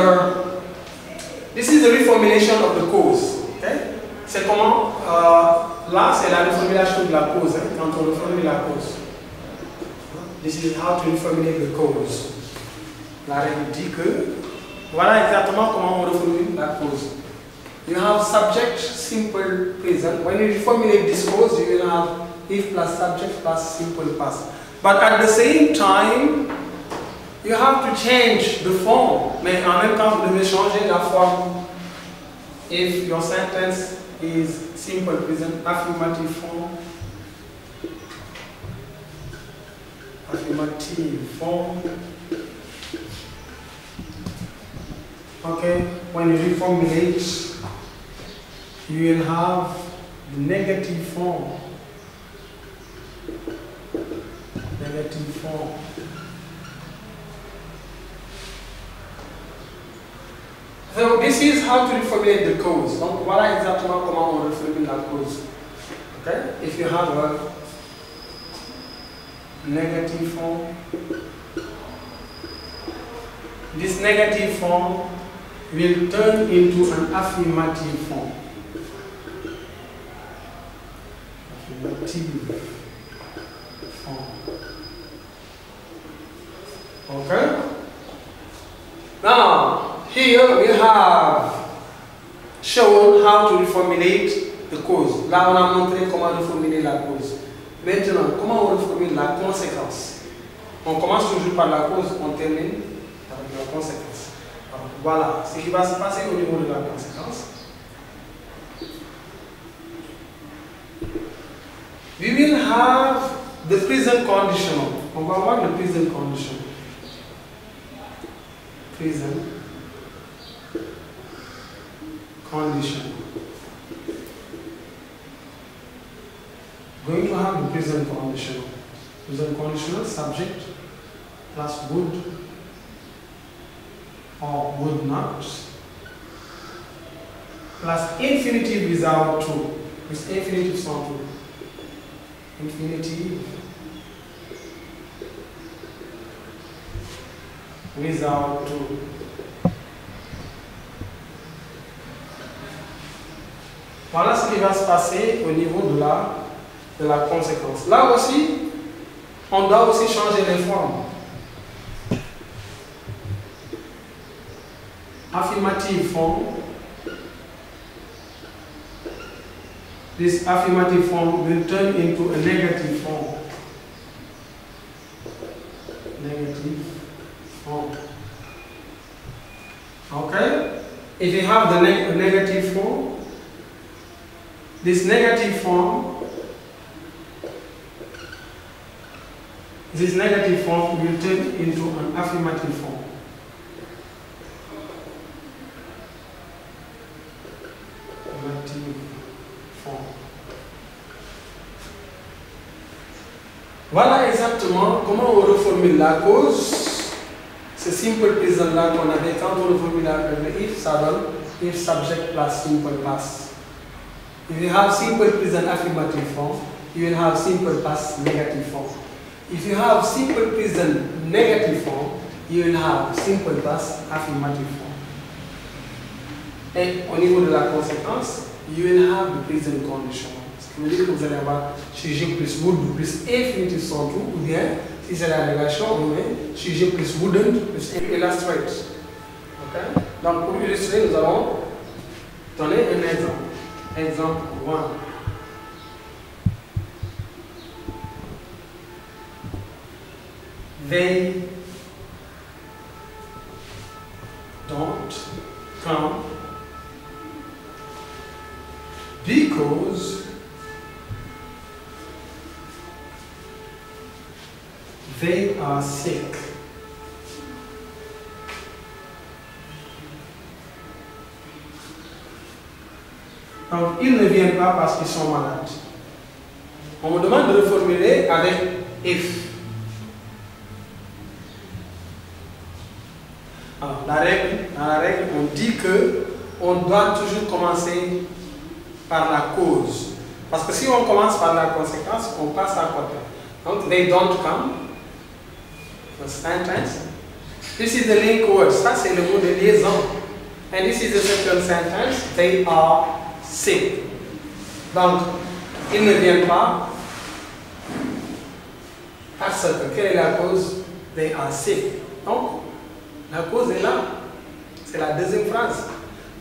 reformulation of the cause. Okay? C'est comment là c'est la reformulation de la cause, hein, quand on reformule la cause. This is how to reformulate the cause. La règle dit que voilà exactement comment on reformule la cause. You have subject, simple present. When you reformulate this cause, you will have if plus subject plus simple past. But at the same time, you have to change the form. Mais en même temps, vous devez changer la forme. If your sentence is simple present, affirmative form. Affirmative form. Okay, when you reformulate, you will have the negative form. Negative form. So this is how to reformulate the cause. Donc voilà exactement comment on reformule la cause. Okay? If you have a negative form, this negative form will turn into an affirmative form. Affirmative form. Okay? Now, here we have shown how to reformulate the cause. Là, on a montré comment reformuler la cause. Maintenant, comment on reformule la conséquence? On commence toujours par la cause, on termine avec la conséquence. Alors, voilà ce qui va se passer au niveau de la conséquence. We will have the present conditional. On va voir le present conditional. Present condition. Going to have the present conditional. Present conditional subject plus would or would not plus infinitive without to. With infinitive sans to. Infinitive without to. Voilà ce qui va se passer au niveau de la conséquence. Là aussi, on doit aussi changer les formes. Affirmative form. This affirmative form will turn into a negative form. Negative form. Okay? If you have the negative form, this negative form will turn into an affirmative form. Affirmative form. Voilà exactement comment on reformule la cause. C'est simple present là qu'on avait. Quand on reformule le if, ça donne if subject plus simple past. If you have simple present affirmative form, you will have simple past negative form. If you have simple present negative form, you will have simple past affirmative form. Et au niveau de la conséquence, you will have the present conditional. Ça veut dire que vous allez avoir sujet plus would plus infinitive sans tout, ou bien, si c'est la négation, on met sujet plus wouldn't plus illustrate. Okay? Donc pour illustrer, nous allons donner un exemple. Exemple 1. They don't come because they are sick. Donc, ils ne viennent pas parce qu'ils sont malades. On me demande de reformuler avec if. Alors, dans la règle, on dit que on doit toujours commencer par la cause. Parce que si on commence par la conséquence, on passe à côté. Donc, they don't come. First sentence. This is the link word. Ça, c'est le mot de liaison. And this is the second sentence. They are sick. Donc, ils ne viennent pas parce que, quelle est la cause? They are sick. Donc, la cause est là. C'est la deuxième phrase.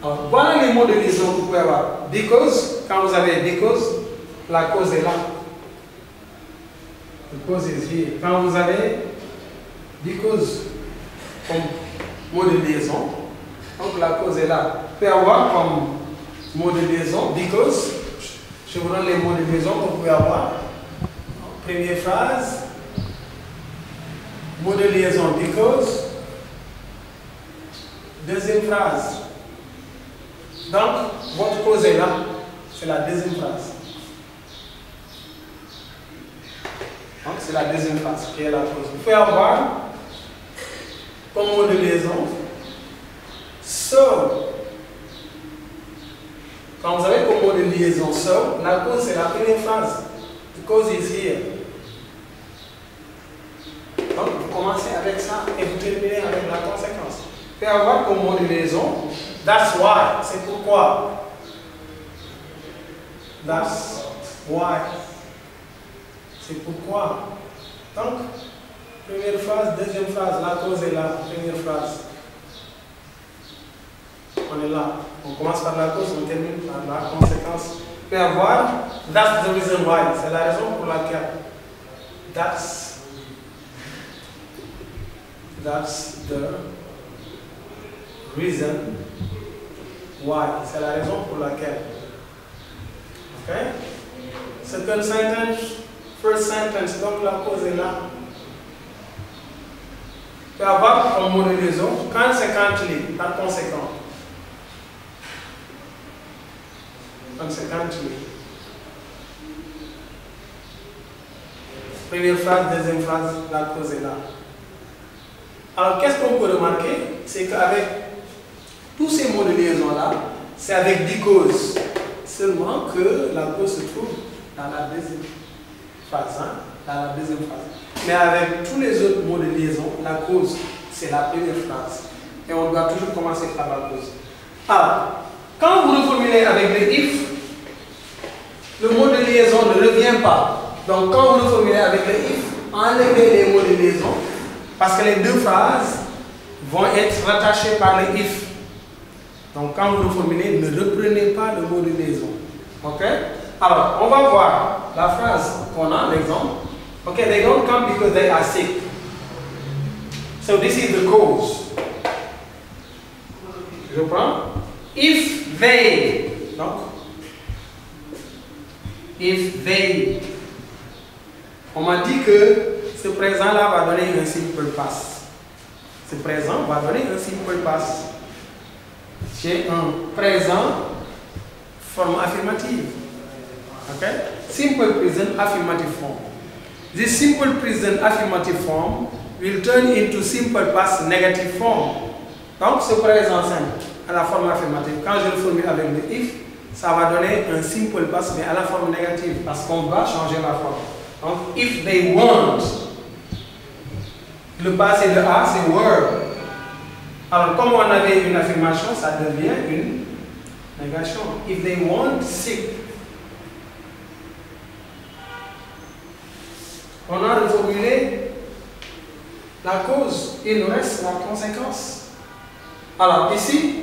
Alors, voilà les mots de liaison que vous pouvez avoir. Because, quand vous avez because, la cause est là. The cause is here. Quand vous avez because comme mot de liaison, donc la cause est là. Vous pouvez avoir comme mot de liaison, because, je vous donne les mots de liaison que vous pouvez avoir. Première phrase, mot de liaison, because. Deuxième phrase. Donc, votre cause est là. C'est la deuxième phrase. Donc, c'est la deuxième phrase qui est la cause. Vous pouvez avoir comme mot de liaison so. Quand vous avez comme mot de liaison so, la cause c'est la première phrase. The cause is here. Donc, vous commencez avec ça et vous terminez avec la conséquence. Vous pouvez avoir comme mot de liaison that's why, c'est pourquoi. That's why. C'est pourquoi. Donc, première phrase, deuxième phrase, la cause est là, première phrase. On est là. On commence par la cause, on termine par la conséquence. Vous pouvez avoir that's the reason why, c'est la raison pour laquelle. That's the reason why, c'est la raison pour laquelle. Ok? Second sentence, first sentence, donc la cause est là. Vous pouvez avoir comme mot de liaison consequently, par conséquent. Consequently. Première phrase, deuxième phrase, la cause est là. Alors, qu'est-ce qu'on peut remarquer? C'est qu'avec tous ces mots de liaison-là, c'est avec because. Seulement que la cause se trouve dans la deuxième phrase. Hein? Dans la deuxième phrase. Mais avec tous les autres mots de liaison, la cause, c'est la première phrase. Et on doit toujours commencer par la cause. Alors, quand vous reformulez avec le if, le mot de liaison ne revient pas. Donc, quand vous reformulez avec le if, enlevez les mots de liaison, parce que les deux phrases vont être rattachées par le if. Donc, quand vous reformulez, ne reprenez pas le mot de liaison. Ok? Alors, on va voir la phrase qu'on a, l'exemple. Ok, they don't come because they are sick. So, this is the cause. Je prends. If they. Donc, if they. On m'a dit que ce présent-là va donner un simple pass. Ce présent va donner un simple pass. J'ai un présent forme affirmative. Okay? Simple present affirmative form. This simple present affirmative form will turn into simple past negative form. Donc ce présent simple à la forme affirmative, quand je le formule avec le if, ça va donner un simple past mais à la forme négative parce qu'on va changer la forme. Donc if they want, le passé de A c'est were. Alors comme on avait une affirmation, ça devient une négation. If they want sick. On a reformulé la cause, il nous reste la conséquence. Alors ici,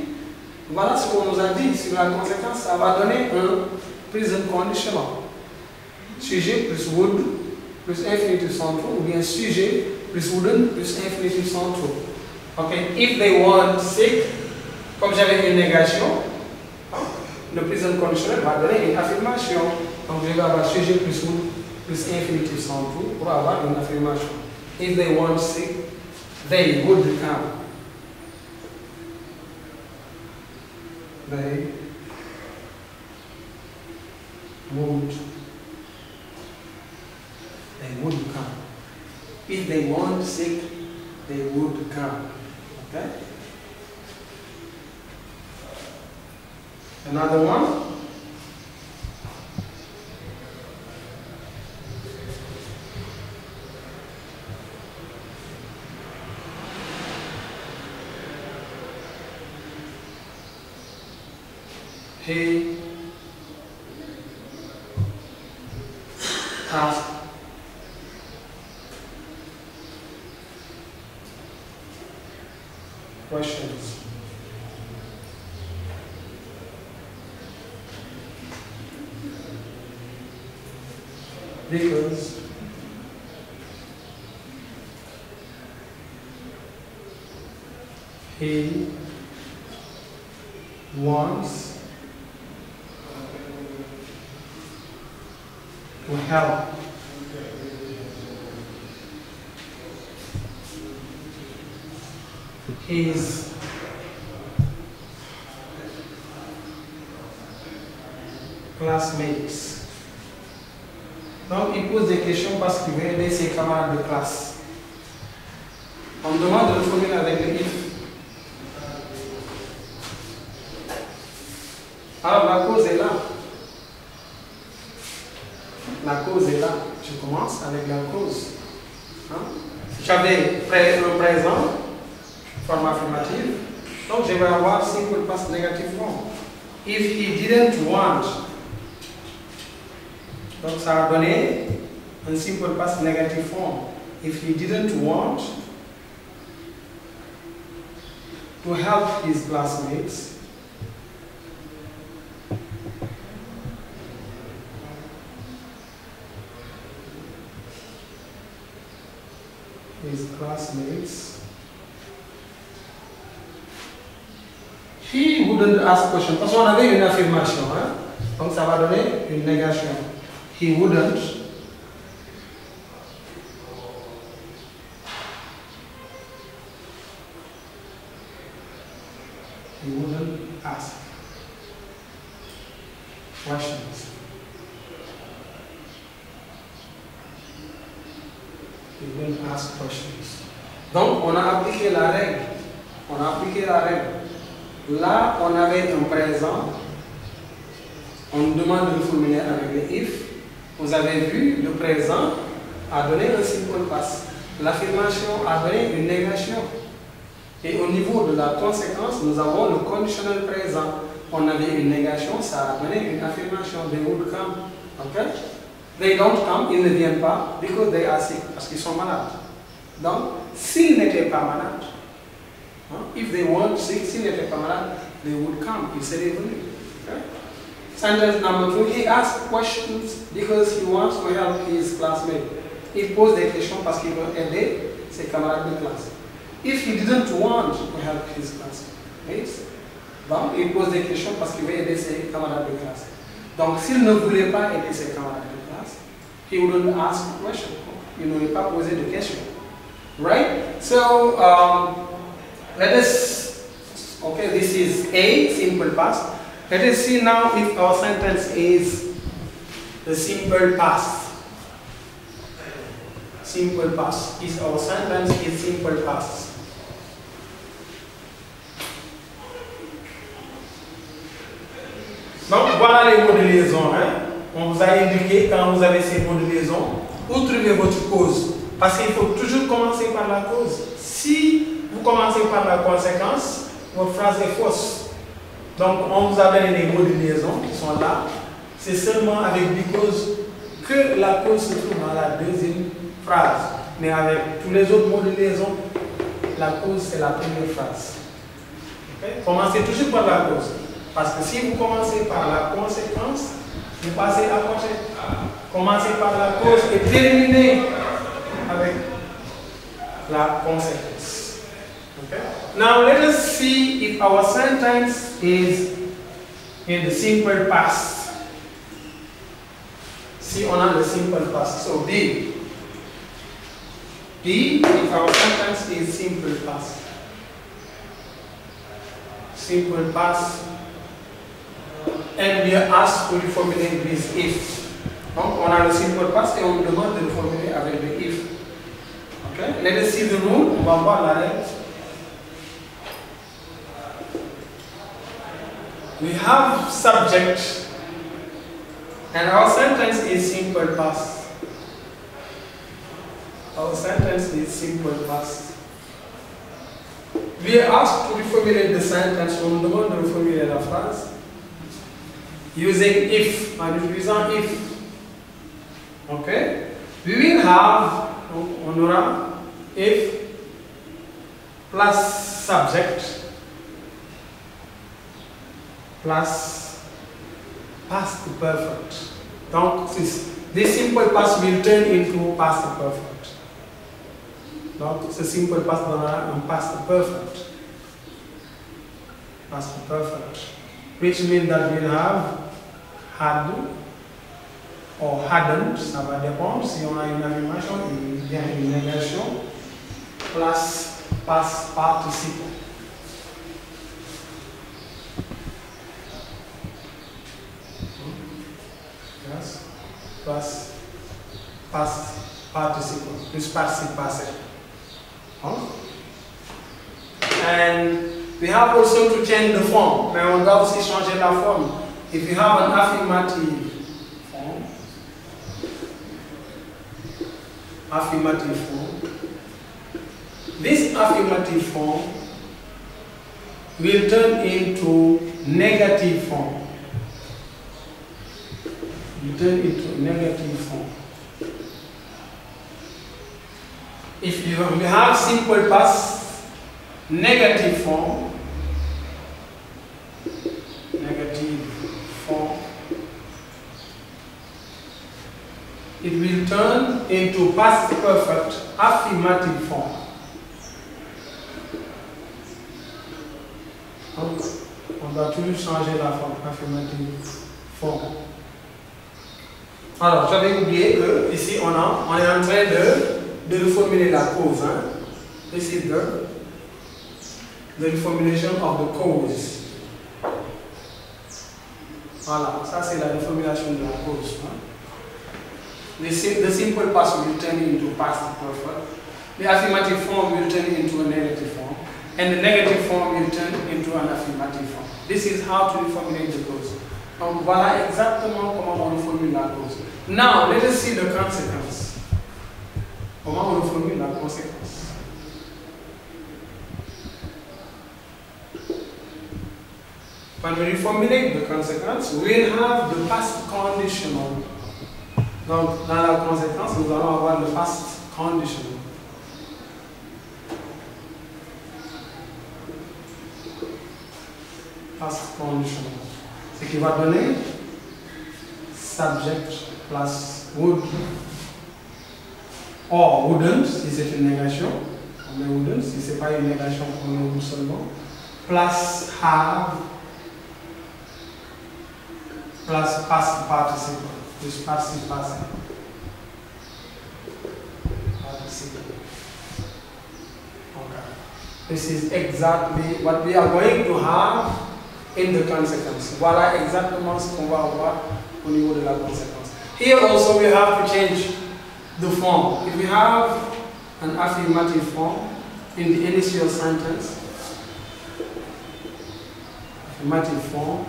voilà ce qu'on nous a dit sur la conséquence, ça va donner un present conditional. Sujet plus would plus infinitive sans true, ou bien sujet plus wouldn't plus infinitive sans true. Ok, if they weren't sick, comme j'avais une négation, le present conditional va donner une affirmation. Donc je vais avoir sujet plus would plus infinitive sans true pour avoir une affirmation. If they weren't sick, they would come. They would come. If they weren't sick, they would come. Okay? Another one. He asked questions. Because he wants to help his classmates. Donc il pose des questions parce qu'il veut aider ses camarades de classe. On me demande de le formuler avec le if. Alors la cause est là. La cause est là. Je commence avec la cause. J'avais un présent, forme affirmative. Donc je vais avoir simple past negative form. If he didn't want, donc ça va donner un simple past negative form. If he didn't want to help his classmates, he wouldn't ask question. Parce qu'on avait une affirmation, hein? Donc ça va donner une négation. He wouldn't ask questions. He wouldn't ask questions. Donc on a appliqué la règle. On a appliqué la règle. Là, on avait un présent. On nous demande de le formuler avec le if. Vous avez vu, le présent a donné un simple past. L'affirmation a donné une négation. Et au niveau de la conséquence, nous avons le conditionnel présent. On avait une négation, ça a donné une affirmation. They would come. Okay? They don't come, ils ne viennent pas, because they are sick, parce qu'ils sont malades. Donc, s'ils n'étaient pas malades, if they weren't sick, s'ils n'étaient pas malades, they would come, ils seraient venus. Okay? Sentence number 2, he asked questions because he wants to help his classmates. Il pose des questions parce qu'il veut aider ses camarades de classe. If he didn't want to help his classmates, donc il pose des questions parce qu'il veut aider ses camarades de classe. Donc s'il ne voulait pas aider ses camarades de classe, he wouldn't ask a question. Il n'aurait pas posé de questions. Right? So, let us, okay, this is A, simple past. Let us see now if our sentence is the simple past. Simple past. Is our sentence is simple past. Donc voilà les mots de liaison. Hein? On vous a indiqué quand vous avez ces mots de liaison, où trouvez votre cause. Parce qu'il faut toujours commencer par la cause. Si vous commencez par la conséquence, votre phrase est fausse. Donc on vous a donné les mots de liaison qui sont là. C'est seulement avec because que la cause se trouve dans la deuxième phrase. Mais avec tous les autres mots de liaison, la cause c'est la première phrase. Okay? Commencez toujours par la cause. Parce que si vous commencez par la conséquence, vous passez à côté. Commencez par la cause et terminez avec la conséquence. Okay? Now let us see if our sentence is in the simple past. Si on a le simple past. So B. B, if our sentence is simple past. Simple past. And we are asked to reformulate this if. Donc on a le simple past et on nous demande de le formuler avec le if. Okay? Let us see the rule. On va voir la règle. We have subject and our sentence is simple past. Our sentence is simple past. We are asked to reformulate the sentence. On nous demande de reformuler la phrase using if, en utilisant if. Okay? We will have, on aura if plus subject plus past perfect. Donc, this simple past will turn into past perfect. Donc, ce simple past donnera un past perfect. Past perfect. Which means that we'll have had or hadn't, ça va dépendre si on a une affirmation ou bien une négation, plus past participle. Yes, plus past participle, plus participe passé. Huh? And we have also to change the form. Mais on doit aussi changer la forme. If you have an affirmative form, this affirmative form will turn into negative form. Will turn into negative form. If you have simple past negative form, it will turn into past perfect affirmative form. Donc, on va toujours changer la forme affirmative form. Alors, j'avais oublié que ici on est en train de reformuler la cause. Hein? This is the reformulation of the cause. Voilà, ça c'est la reformulation de la cause. Hein? The simple past will turn into past perfect. The affirmative form will turn into a negative form. And the negative form will turn into an affirmative form. This is how to reformulate the cause. Donc voilà exactement comment on reformule la cause. Now, let us see the consequence. Comment on reformule la conséquence. When we reformulate the consequence, we will have the past conditional. Donc, dans la conséquence, nous allons avoir le past conditional. Past conditional. Ce qui va donner subject plus would or wouldn't, si c'est une négation, on met wouldn't, si ce n'est pas une négation, on met would seulement, plus have, plus past participle. This passive participle. Okay. This is exactly what we are going to have in the consequence. Voilà exactement ce qu'on va avoir au niveau de la conséquence. Here also we have to change the form. If we have an affirmative form in the initial sentence, affirmative form,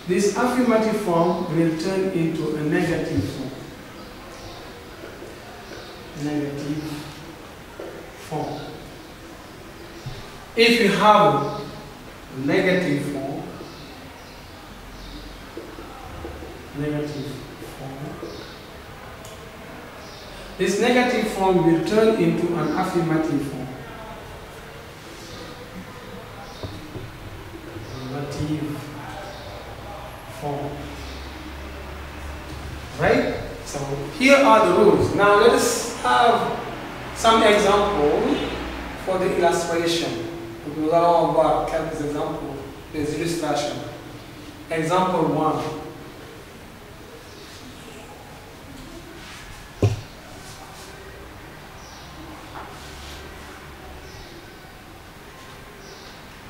this affirmative form will turn into a negative form. Negative form. If you have a negative form, this negative form will turn into an affirmative form. Affirmative form. Right? So here are the rules. Now let us have some examples for the illustration. Nous allons voir quelques exemples, des illustrations. Example 1.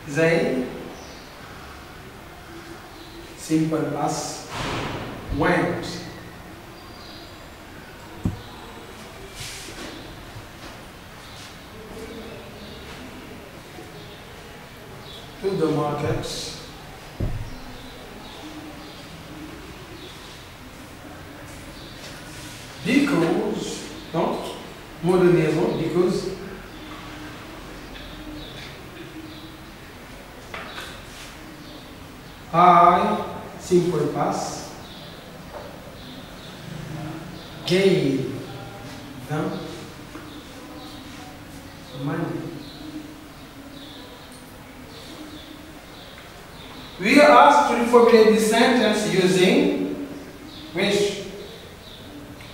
They, simple past, went. To the market because, donc, mot de liaison, because I, simple past, gave them money. We are asked to reformulate this sentence using which?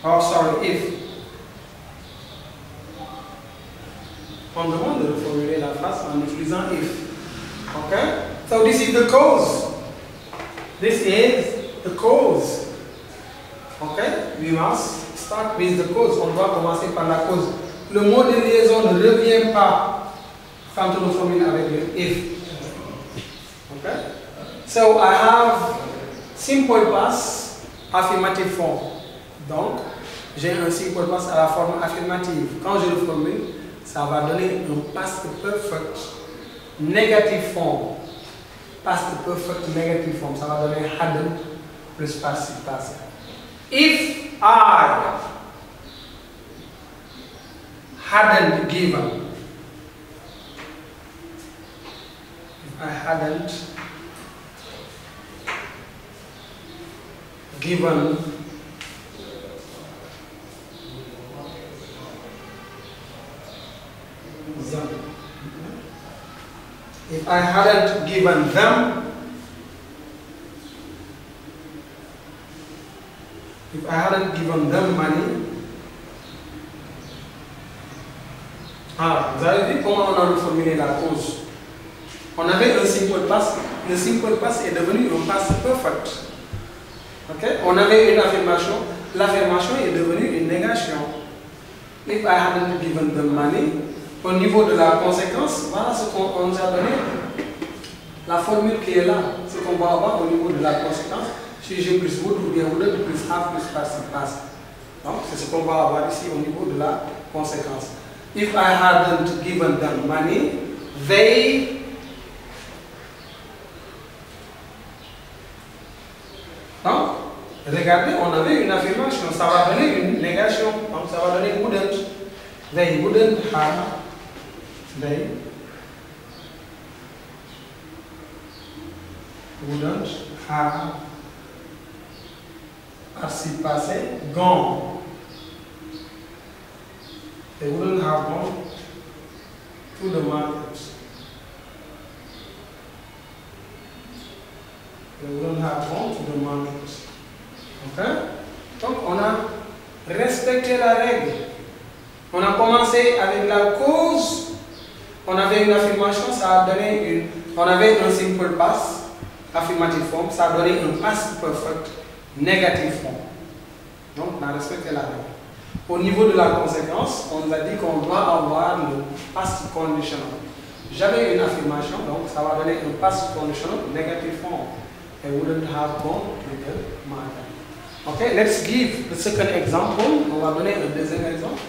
Oh, sorry, if. On demande de reformuler la phrase en utilisant if. Okay? So this is the cause. This is the cause. Okay? We must start with the cause. On doit commencer par la cause. Le mot de liaison ne revient pas quand on formule avec le if. Okay? So I have simple past, affirmative form. Donc, j'ai un simple past à la forme affirmative. Quand je le formule, ça va donner un past perfect negative form. Past perfect negative form. Ça va donner hadn't plus participe passé. If I hadn't given, if I hadn't given them, if I hadn't given them, if I hadn't given them money. Ah, vous avez vu comment on a reformulé la cause. On avait un simple past, le simple past est devenu un past perfect. Okay? On avait une affirmation, l'affirmation est devenue une négation. If I hadn't given them money, au niveau de la conséquence, voilà ce qu'on nous a donné. La formule qui est là, ce qu'on va avoir au niveau de la conséquence, sujet plus would ou bien would plus have plus participe passé. Donc c'est ce qu'on va avoir ici au niveau de la conséquence. If I hadn't given them money, they donc, regardez, on avait une affirmation, ça va donner une négation, donc ça va donner wouldn't. They wouldn't have, they wouldn't have, participe passé, gone. They wouldn't have gone to the market. They wouldn't have gone to the market. Okay? Donc on a respecté la règle. On a commencé avec la cause. On avait une affirmation, ça a donné une. On avait un simple past, affirmative form, ça a donné un past perfect, negative form. Donc on a respecté la règle. Au niveau de la conséquence, on nous a dit qu'on doit avoir le past conditional. J'avais une affirmation, donc ça va donner un past conditional, negative form. They wouldn't have gone to the market. Okay, let's give the second example. On va donner un deuxième exemple.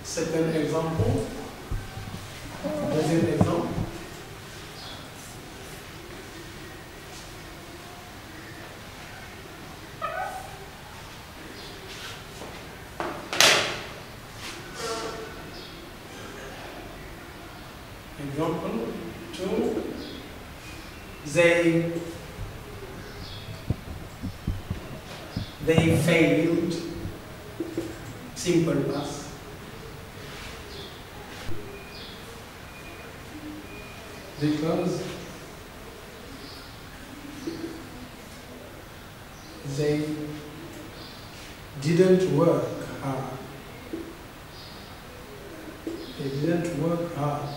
Second example. Deuxième exemple. Example 2. They failed simple past. Because they didn't work hard. They didn't work hard.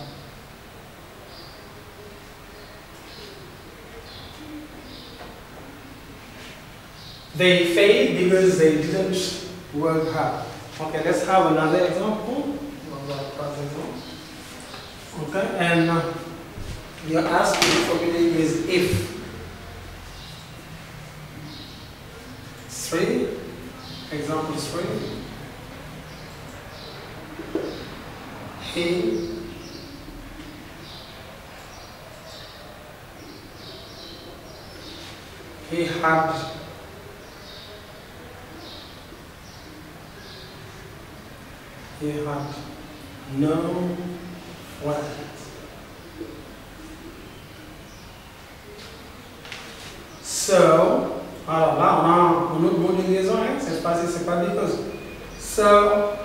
They failed because they didn't work hard. Okay, let's have another example. Okay, and you're asked to formulate with if. 3, example 3. He had no friends. So, alors là, on a un autre mot de liaison, hein? C'est pas because. So,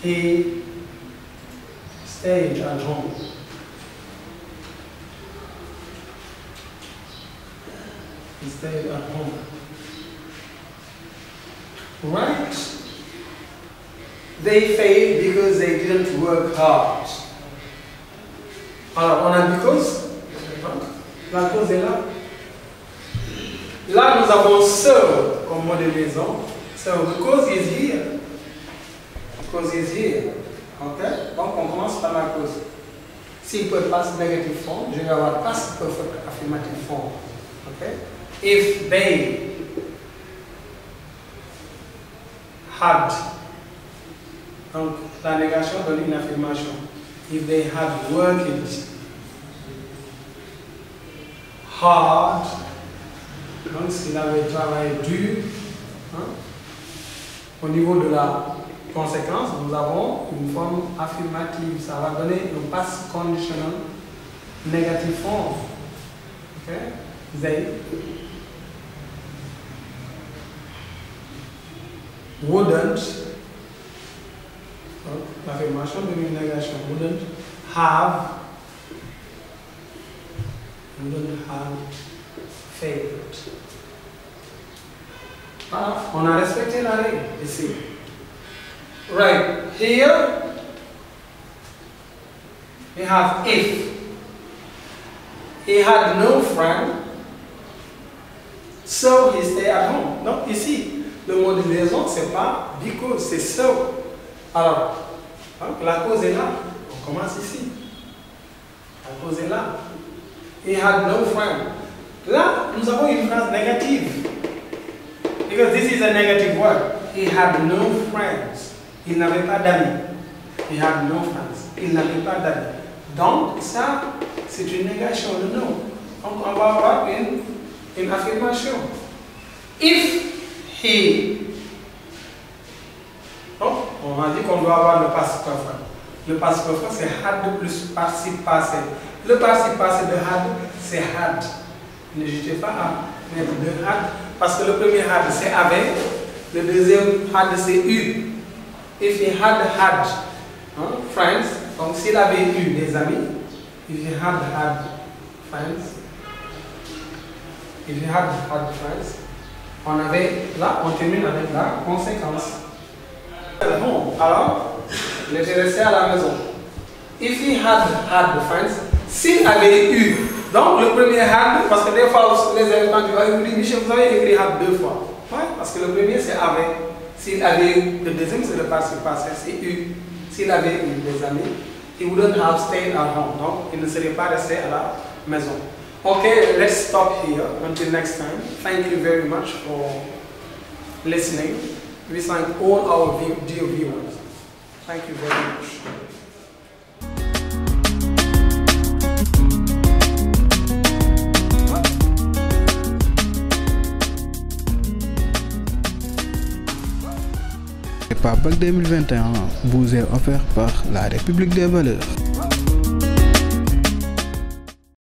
he stayed at home. He stayed at home. Right? They failed because they didn't work hard. Alors, on a because. La cause est là. Là, nous avons so comme mot de liaison. So, the cause is here. The cause is here. Ok? Donc, on commence par la cause. S'il peut passer negative form, je vais avoir past perfect affirmative form. Ok? If they had. Donc, la négation donne une affirmation. If they had worked hard, donc s'il avait travaillé dur, hein, au niveau de la conséquence, nous avons une forme affirmative. Ça va donner un past conditional negative form. Okay? They wouldn't, l'affirmation de une négation, wouldn't have failed. Ah, on a respecté la règle ici. Right, here we have if. He had no friend, so he stayed at home. Donc ici, le mot de liaison, c'est pas because, c'est so. Alors, hein, la cause est là. On commence ici. La cause est là. He had no friend. Là, nous avons une phrase négative. Because this is a negative word. He had no friends. Il n'avait pas d'amis. He had no friends. Il n'avait pas d'amis. Donc, ça, c'est une négation de no. Donc, on va avoir une affirmation. If he. Donc, on a dit qu'on doit avoir le passé perfect. Le passé perfect, c'est had plus participe passé. Le participe passé de had, c'est had. N'hésitez pas à mettre de had, parce que le premier had, c'est avec. Le deuxième had, c'est eu. If he had friends, donc s'il avait eu des amis, if he had friends, on avait, là, on termine avec la conséquence. Bon, alors, il était resté à la maison. If he had friends, s'il avait eu, donc le premier had, parce que des fois, les éléments du vous dites, Michel, vous avez écrit had 2 fois. Ouais, parce que le premier c'est avec. S'il avait eu, le deuxième c'est le participe passé, c'est eu. S'il avait eu des amis, he wouldn't have stayed at home. Donc, il ne serait pas resté à la maison. Okay, let's stop here. Until next time. Thank you very much for listening. We thank all our dear viewers. Thank you very much. Prépa Bac 2021 vous est offert par la République des Valeurs.